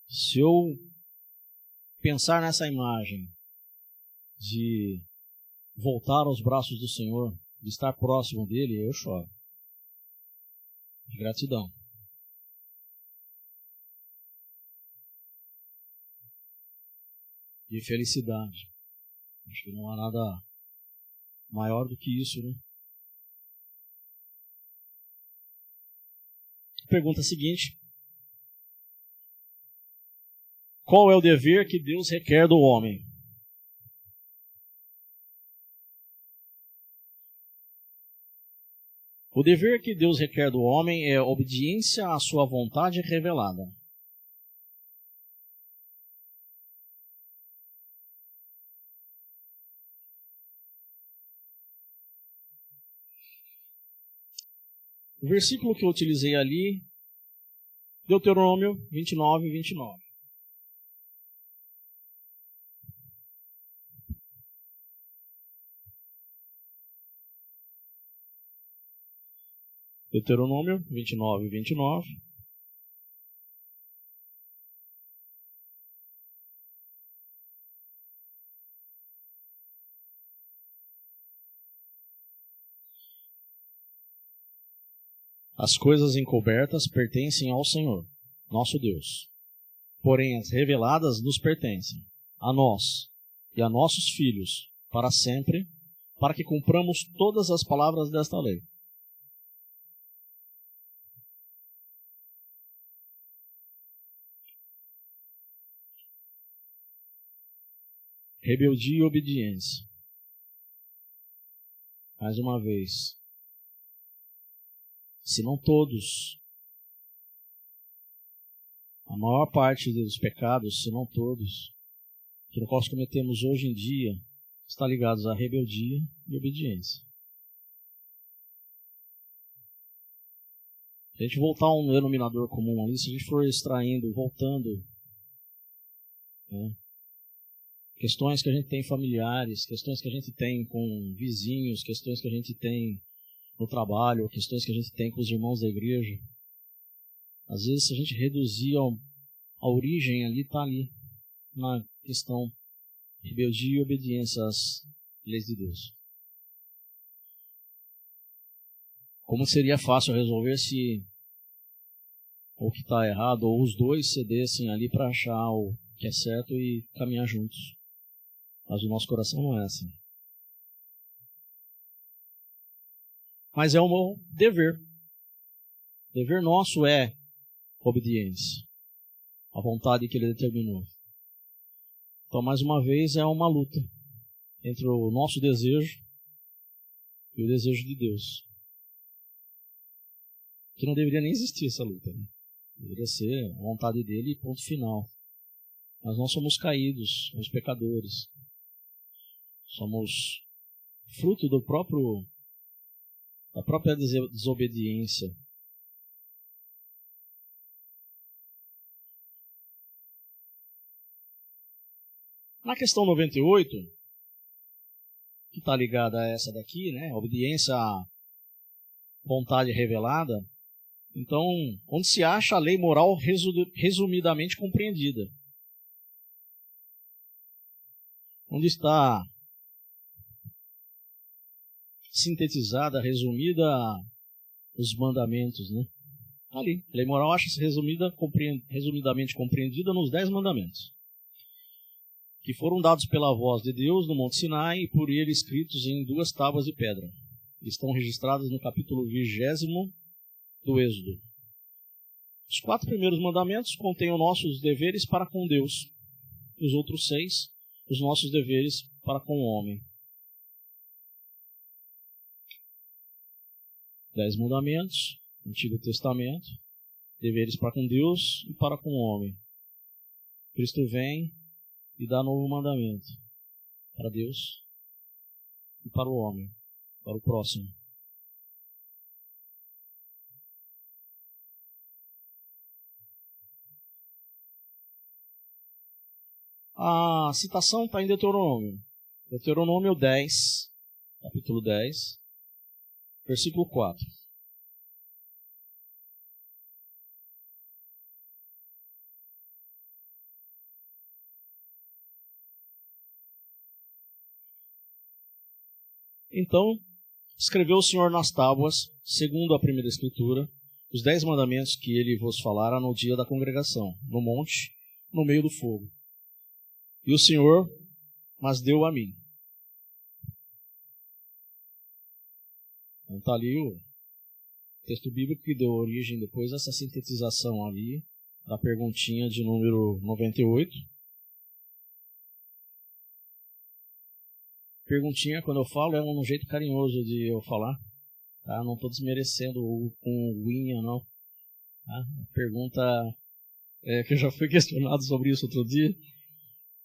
Se eu pensar nessa imagem de voltar aos braços do Senhor, de estar próximo dele, eu choro. De gratidão. De felicidade. Acho que não há nada maior do que isso, né? Pergunta seguinte: qual é o dever que Deus requer do homem? O dever que Deus requer do homem é obediência à sua vontade revelada. O versículo que eu utilizei ali, Deuteronômio 29:29. Deuteronômio 29:29. As coisas encobertas pertencem ao Senhor, nosso Deus. Porém, as reveladas nos pertencem, a nós e a nossos filhos, para sempre, para que cumpramos todas as palavras desta lei. Rebeldia e obediência. Mais uma vez, se não todos, a maior parte dos pecados, se não todos, que nós cometemos hoje em dia, está ligados à rebeldia e obediência. Se a gente voltar a um denominador comum ali, se a gente for extraindo, voltando, né, questões que a gente tem familiares, questões que a gente tem com vizinhos, questões que a gente tem no trabalho, questões que a gente tem com os irmãos da igreja, às vezes se a gente reduzir a origem ali, está ali, na questão de rebeldia e obediência às leis de Deus. Como seria fácil resolver se o que está errado, ou os dois cedessem ali para achar o que é certo e caminhar juntos. Mas o nosso coração não é assim. Mas é o meu dever. O dever nosso é obediência. A vontade que ele determinou. Então, mais uma vez, é uma luta entre o nosso desejo e o desejo de Deus. Que não deveria nem existir essa luta, né? Deveria ser a vontade dele e ponto final. Mas nós somos caídos, somos pecadores. Somos fruto da própria desobediência. Na questão 98, que está ligada a essa daqui, né? Obediência à vontade revelada. Então, onde se acha a lei moral resumidamente compreendida? Onde está sintetizada, resumida os mandamentos, né? Ali, a lei moral acha-se resumidamente compreendida nos 10 mandamentos, que foram dados pela voz de Deus no Monte Sinai e por ele escritos em 2 tábuas de pedra. Estão registrados no capítulo 20 do Êxodo. Os 4 primeiros mandamentos contêm os nossos deveres para com Deus. E os outros 6, os nossos deveres para com o homem. 10 mandamentos, Antigo Testamento, deveres para com Deus e para com o homem. Cristo vem e dá novo mandamento para Deus e para o homem, para o próximo. A citação está em Deuteronômio. Deuteronômio 10, capítulo 10, versículo 4. Então, escreveu o Senhor nas tábuas, segundo a primeira escritura, os 10 mandamentos que ele vos falara no dia da congregação, no monte, no meio do fogo. E o Senhor mas deu a mim. Então está ali o texto bíblico que deu origem depois a essa sintetização ali da perguntinha de número 98. Perguntinha, quando eu falo, é um jeito carinhoso de eu falar. Tá? Não estou desmerecendo com o Inha, não. Tá? Pergunta que eu já fui questionado sobre isso outro dia.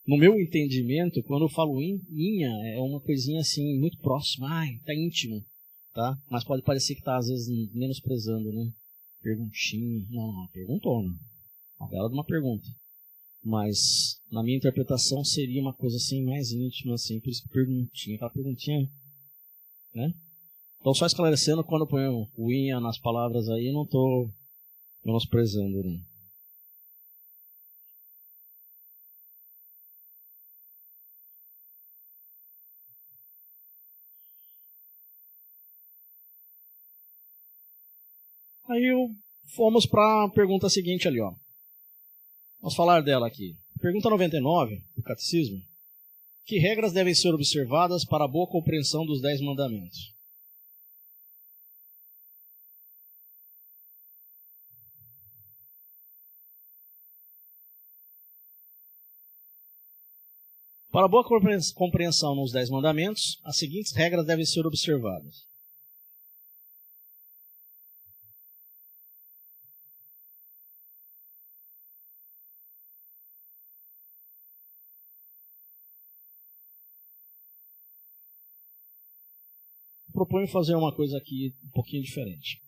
No meu entendimento, quando eu falo Inha, é uma coisinha assim, muito próxima. Tá íntimo. Tá? Mas pode parecer que está, às vezes, menosprezando, né? Perguntinha. Não, perguntou, né? Uma bela de uma pergunta. Mas, na minha interpretação, seria uma coisa assim, mais íntima, assim, por isso que perguntinha. Aquela perguntinha, né? Então, só esclarecendo, quando eu ponho o Inha nas palavras aí, não estou menosprezando, né? Aí fomos para a pergunta seguinte ali, ó. Vamos falar dela aqui. Pergunta 99 do Catecismo. Que regras devem ser observadas para a boa compreensão dos 10 mandamentos? Para a boa compreensão nos 10 mandamentos, as seguintes regras devem ser observadas. Proponho fazer uma coisa aqui um pouquinho diferente.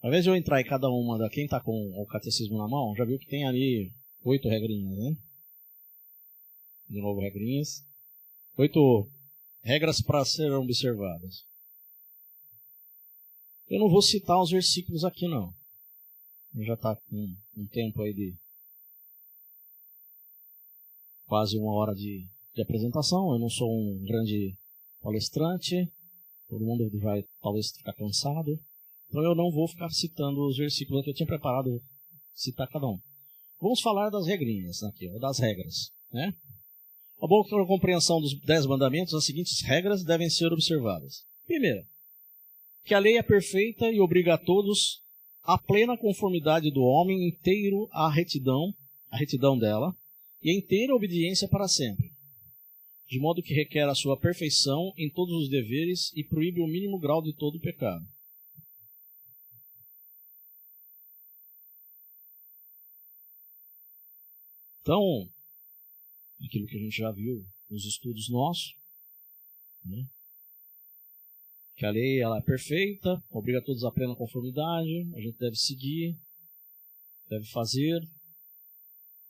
Ao invés de eu entrar em cada uma da quem está com o catecismo na mão, já viu que tem ali 8 regrinhas, né? De novo, regrinhas. 8 regras para serem observadas. Eu não vou citar os versículos aqui, não. Já está com um tempo aí de quase 1 hora de apresentação. Eu não sou um grande palestrante. Todo mundo vai talvez ficar cansado. Então eu não vou ficar citando os versículos que eu tinha preparado citar cada um. Vamos falar das regrinhas aqui, das regras, né? A boa compreensão dos 10 mandamentos, as seguintes regras devem ser observadas. Primeira, que a lei é perfeita e obriga a todos à plena conformidade do homem inteiro à retidão dela, e a inteira obediência para sempre, de modo que requer a sua perfeição em todos os deveres e proíbe o mínimo grau de todo pecado. Então, aquilo que a gente já viu nos estudos nossos, né? Que a lei ela é perfeita, obriga todos à plena conformidade, a gente deve seguir, deve fazer,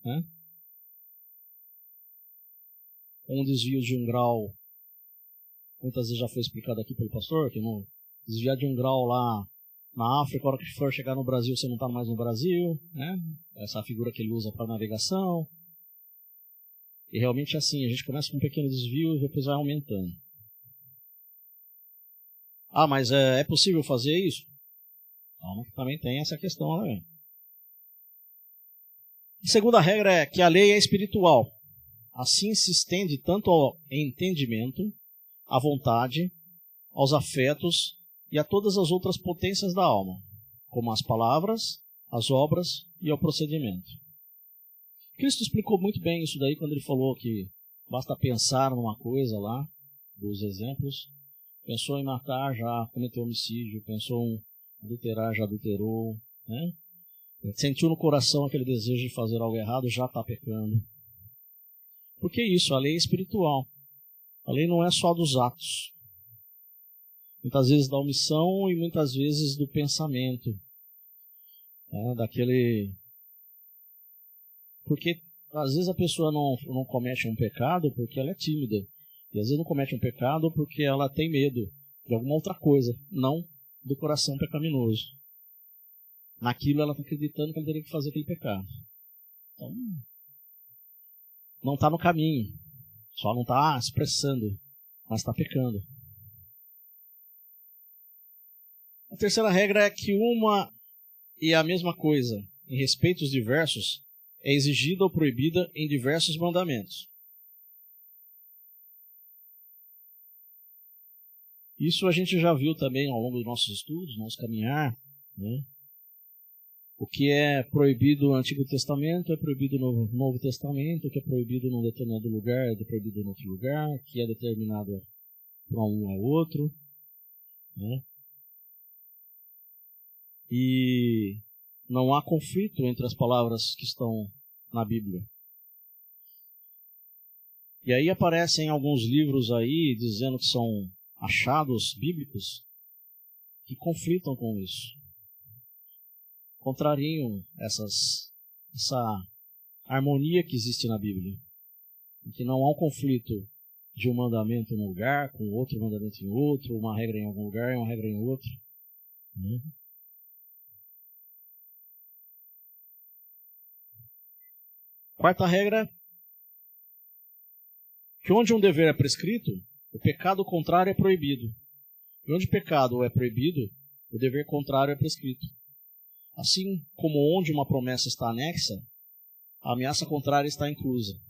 né? Um desvio de 1 grau muitas vezes já foi explicado aqui pelo pastor, que não desviar de um grau lá na África, a hora que for chegar no Brasil, você não está mais no Brasil, né? Essa figura que ele usa para navegação. E realmente é assim, a gente começa com um pequeno desvio e depois vai aumentando. Ah, mas é possível fazer isso? Não, também tem essa questão, né? A segunda regra é que a lei é espiritual. Assim se estende tanto ao entendimento, à vontade, aos afetos e a todas as outras potências da alma, como as palavras, as obras e ao procedimento. Cristo explicou muito bem isso daí quando ele falou que basta pensar numa coisa lá, dos exemplos. Pensou em matar, já cometeu homicídio. Pensou em adulterar, já adulterou, né? Sentiu no coração aquele desejo de fazer algo errado, já está pecando. Por que isso? A lei é espiritual. A lei não é só dos atos. Muitas vezes da omissão e muitas vezes do pensamento. Porque às vezes a pessoa não comete um pecado porque ela é tímida. E às vezes não comete um pecado porque ela tem medo de alguma outra coisa, não do coração pecaminoso. Naquilo ela está acreditando que ela teria que fazer aquele pecado. Então, não está no caminho. Só não está expressando, mas está pecando. A terceira regra é que uma e a mesma coisa, em respeitos diversos, é exigida ou proibida em diversos mandamentos. Isso a gente já viu também ao longo dos nossos estudos, nosso caminhar, né? O que é proibido no Antigo Testamento é proibido no Novo Testamento, o que é proibido num determinado lugar é proibido em outro lugar, o que é determinado para um é outro, né? E não há conflito entre as palavras que estão na Bíblia. E aí aparecem alguns livros aí dizendo que são achados bíblicos que conflitam com isso. Contrariam essa harmonia que existe na Bíblia. Em que não há um conflito de um mandamento em um lugar, com outro mandamento em outro, uma regra em algum lugar e uma regra em outro. Quarta regra, que onde um dever é prescrito, o pecado contrário é proibido. E onde o pecado é proibido, o dever contrário é prescrito. Assim como onde uma promessa está anexa, a ameaça contrária está inclusa.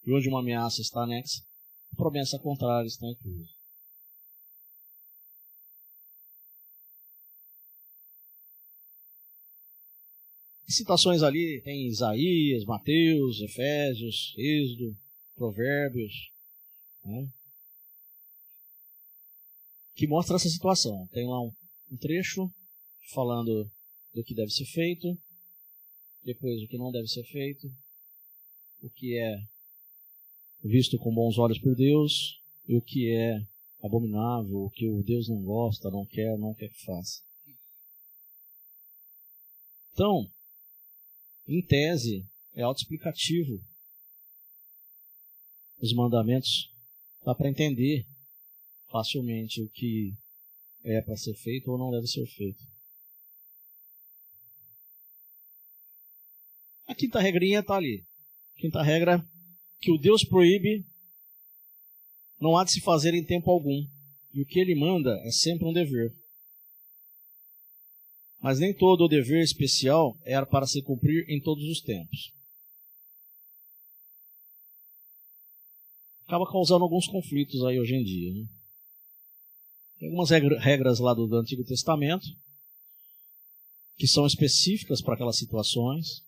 E onde uma ameaça está anexa, a promessa contrária está inclusa. Citações ali tem Isaías, Mateus, Efésios, Êxodo, Provérbios, né? Que mostra essa situação. Tem lá um trecho falando do que deve ser feito, depois o que não deve ser feito, o que é visto com bons olhos por Deus e o que é abominável, o que o Deus não gosta, não quer que faça. Então, em tese, é autoexplicativo. Os mandamentos dá para entender facilmente o que é para ser feito ou não deve ser feito. A quinta regrinha está ali. A quinta regra, que o Deus proíbe não há de se fazer em tempo algum. E o que ele manda é sempre um dever. Mas nem todo o dever especial era para se cumprir em todos os tempos. Acaba causando alguns conflitos aí hoje em dia, né? Tem algumas regras lá do Antigo Testamento que são específicas para aquelas situações,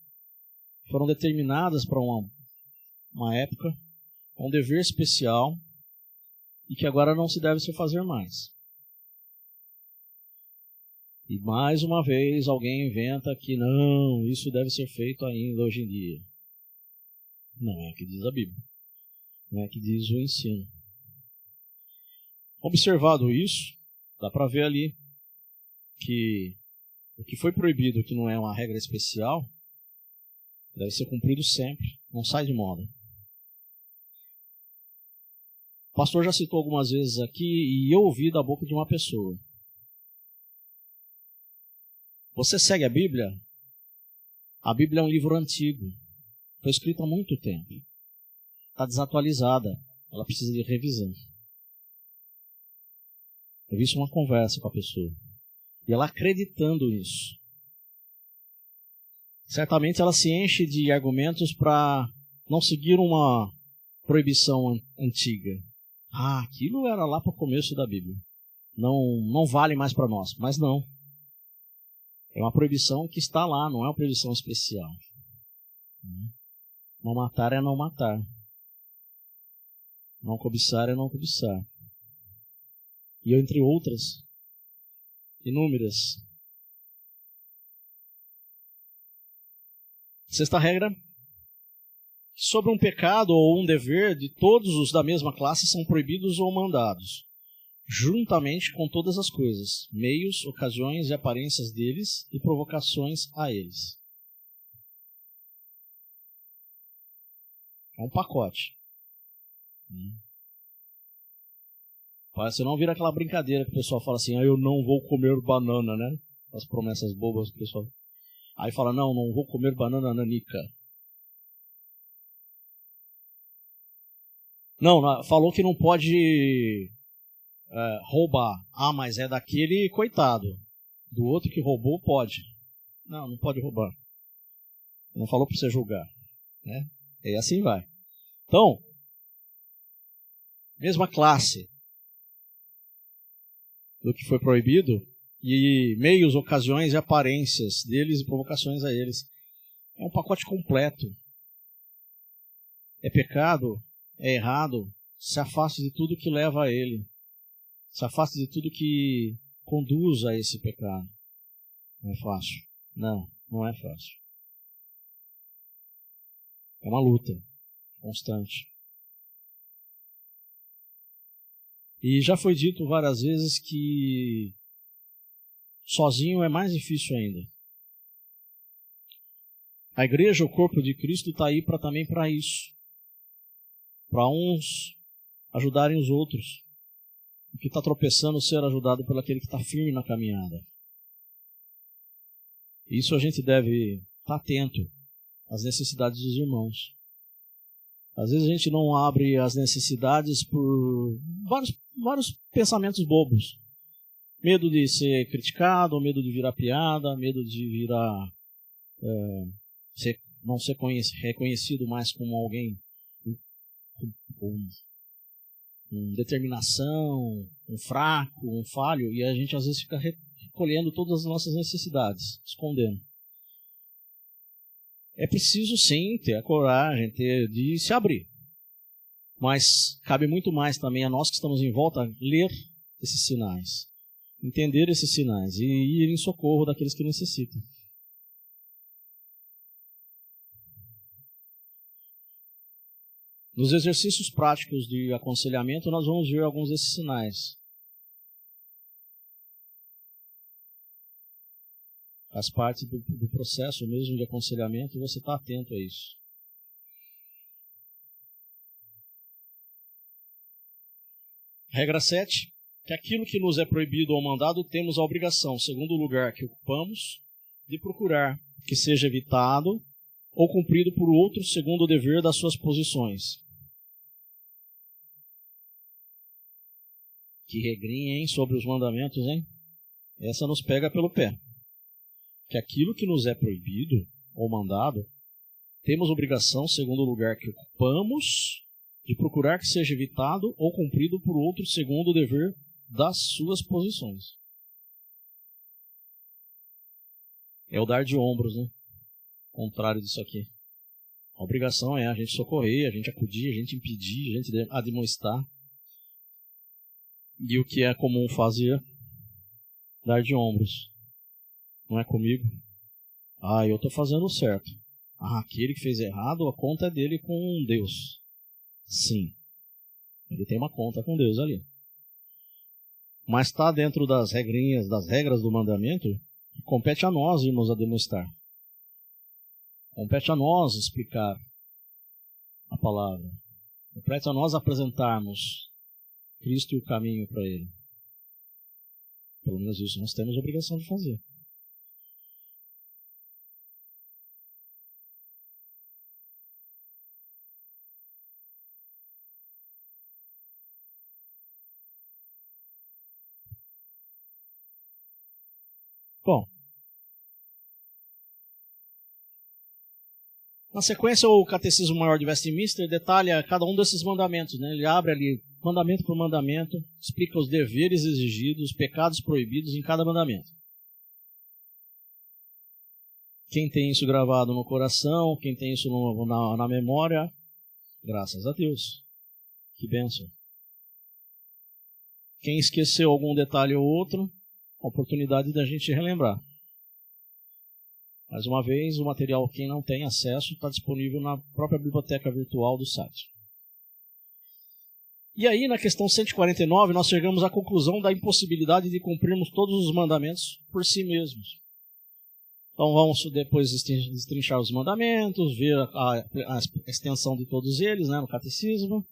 foram determinadas para uma época, um dever especial e que agora não se deve se fazer mais. E mais uma vez alguém inventa que não, isso deve ser feito ainda hoje em dia. Não é o que diz a Bíblia, não é o que diz o ensino. Observado isso, dá para ver ali que o que foi proibido, que não é uma regra especial, deve ser cumprido sempre, não sai de moda. O pastor já citou algumas vezes aqui e eu ouvi da boca de uma pessoa. Você segue a Bíblia? A Bíblia é um livro antigo. Foi escrito há muito tempo. Está desatualizada. Ela precisa de revisão. Eu vi isso numa conversa com a pessoa. E ela acreditando nisso. Certamente ela se enche de argumentos para não seguir uma proibição antiga. Aquilo era lá para o começo da Bíblia. Não vale mais para nós. Mas não. É uma proibição que está lá, não é uma proibição especial. Não matar é não matar. Não cobiçar é não cobiçar. E entre outras, inúmeras. Sexta regra. Sobre um pecado ou um dever, de todos os da mesma classe são proibidos ou mandados, juntamente com todas as coisas, meios, ocasiões e aparências deles e provocações a eles. É um pacote. Você não vira aquela brincadeira que o pessoal fala assim, eu não vou comer banana, né? As promessas bobas que o pessoal... Aí fala, não vou comer banana nanica. Não, falou que não pode roubar. Mas é daquele coitado. Do outro que roubou, pode. Não pode roubar. Não falou para você julgar. Né? E assim vai. Então, mesma classe do que foi proibido, e meios, ocasiões e aparências deles e provocações a eles. É um pacote completo. É pecado, é errado, se afaste de tudo que leva a ele. Se afaste de tudo que conduz a esse pecado. Não é fácil. Não é fácil. É uma luta constante. E já foi dito várias vezes que sozinho é mais difícil ainda. A igreja, o corpo de Cristo, está aí também para isso. Para uns ajudarem os outros. O que está tropeçando ser ajudado por aquele que está firme na caminhada. Isso a gente deve estar atento às necessidades dos irmãos. Às vezes a gente não abre as necessidades por vários pensamentos bobos. Medo de ser criticado, medo de virar piada, medo de virar não ser reconhecido mais como alguém com determinação, um fraco, um falho, e a gente às vezes fica recolhendo todas as nossas necessidades, escondendo. É preciso sim ter a coragem de se abrir. Mas cabe muito mais também a nós que estamos em volta ler esses sinais, entender esses sinais e ir em socorro daqueles que necessitam. Nos exercícios práticos de aconselhamento, nós vamos ver alguns desses sinais. Faz parte do processo mesmo de aconselhamento e você está atento a isso. Regra 7. Que aquilo que nos é proibido ou mandado, temos a obrigação, segundo o lugar que ocupamos, de procurar que seja evitado ou cumprido por outro segundo o dever das suas posições. Que regrinha, hein, sobre os mandamentos, hein? Essa nos pega pelo pé. Que aquilo que nos é proibido ou mandado, temos obrigação, segundo o lugar que ocupamos, de procurar que seja evitado ou cumprido por outro segundo o dever das suas posições. É o dar de ombros, né? Contrário disso aqui. A obrigação é a gente socorrer, a gente acudir, a gente impedir, a gente admoestar. E o que é comum fazer? Dar de ombros. Não é comigo? Eu estou fazendo certo. Aquele que fez errado, a conta é dele com Deus. Sim. Ele tem uma conta com Deus ali. Mas está dentro das regrinhas, das regras do mandamento, compete a nós irmos a demonstrar. Compete a nós explicar a palavra. Compete a nós apresentarmos Cristo e o caminho para Ele. Pelo menos isso nós temos a obrigação de fazer. Bom, na sequência, o Catecismo Maior de Westminster detalha cada um desses mandamentos, né? Ele abre ali mandamento por mandamento, explica os deveres exigidos, os pecados proibidos em cada mandamento. Quem tem isso gravado no coração, quem tem isso na memória, graças a Deus. Que bênção. Quem esqueceu algum detalhe ou outro, oportunidade da gente relembrar. Mais uma vez, o material, quem não tem acesso, está disponível na própria biblioteca virtual do site. E aí, na questão 149, nós chegamos à conclusão da impossibilidade de cumprirmos todos os mandamentos por si mesmos. Então vamos depois destrinchar os mandamentos, ver a extensão de todos eles, né, no catecismo.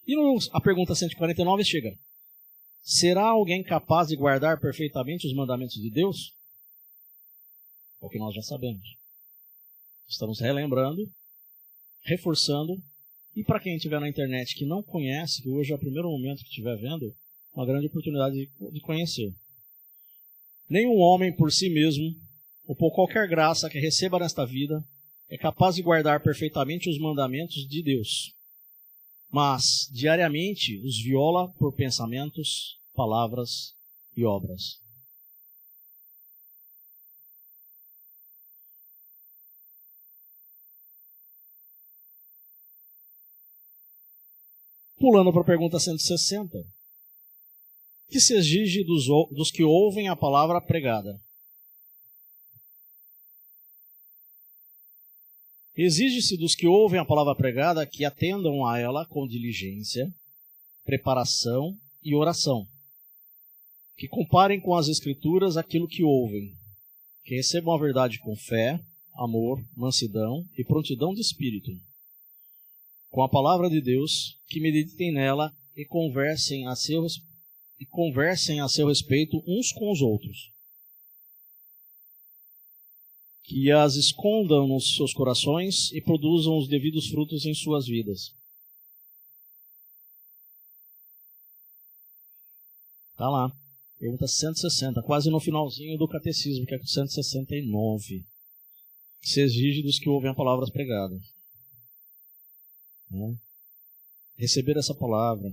E a pergunta 149 chega: será alguém capaz de guardar perfeitamente os mandamentos de Deus? É o que nós já sabemos. Estamos relembrando, reforçando, e para quem estiver na internet que não conhece, que hoje é o primeiro momento que estiver vendo, uma grande oportunidade de conhecer. Nenhum homem por si mesmo, ou por qualquer graça que receba nesta vida, é capaz de guardar perfeitamente os mandamentos de Deus. Mas, diariamente, os viola por pensamentos, palavras e obras. Pulando para a pergunta 160. O que se exige dos que ouvem a palavra pregada? Exige-se dos que ouvem a palavra pregada que atendam a ela com diligência, preparação e oração. Que comparem com as Escrituras aquilo que ouvem. Que recebam a verdade com fé, amor, mansidão e prontidão de espírito. Com a palavra de Deus, que meditem nela e conversem a seu respeito uns com os outros. Que as escondam nos seus corações e produzam os devidos frutos em suas vidas. Está lá, pergunta 160, quase no finalzinho do catecismo, que é 169. Que se exige dos que ouvem a palavra pregada. Receber essa palavra,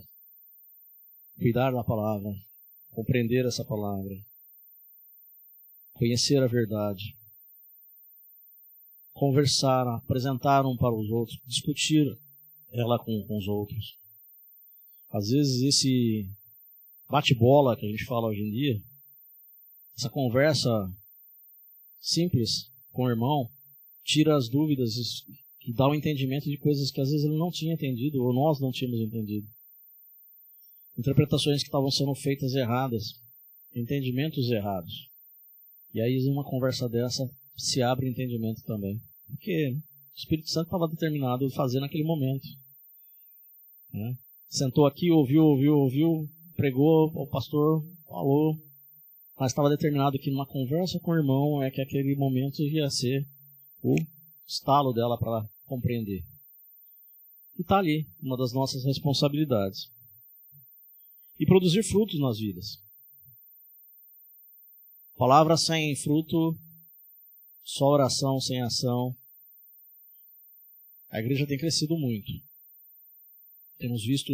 cuidar da palavra, compreender essa palavra, conhecer a verdade, conversar, apresentar um para os outros, discutir ela com os outros. Às vezes esse bate-bola que a gente fala hoje em dia, essa conversa simples com o irmão, tira as dúvidas e dá o entendimento de coisas que às vezes ele não tinha entendido, ou nós não tínhamos entendido. Interpretações que estavam sendo feitas erradas, entendimentos errados. E aí, em uma conversa dessa, se abre o entendimento também. Porque o Espírito Santo estava determinado a fazer naquele momento. Sentou aqui, ouviu, pregou, o pastor falou, mas estava determinado que numa conversa com o irmão é que aquele momento ia ser o estalo dela para compreender. E está ali, uma das nossas responsabilidades. E produzir frutos nas vidas. Palavra sem fruto, só oração sem ação. A igreja tem crescido muito. Temos visto,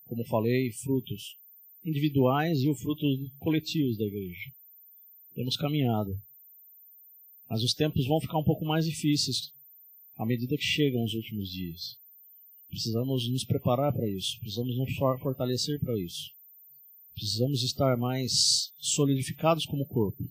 como falei, frutos individuais e os frutos coletivos da igreja. Temos caminhado. Mas os tempos vão ficar um pouco mais difíceis à medida que chegam os últimos dias. Precisamos nos preparar para isso. Precisamos nos fortalecer para isso. Precisamos estar mais solidificados como corpo.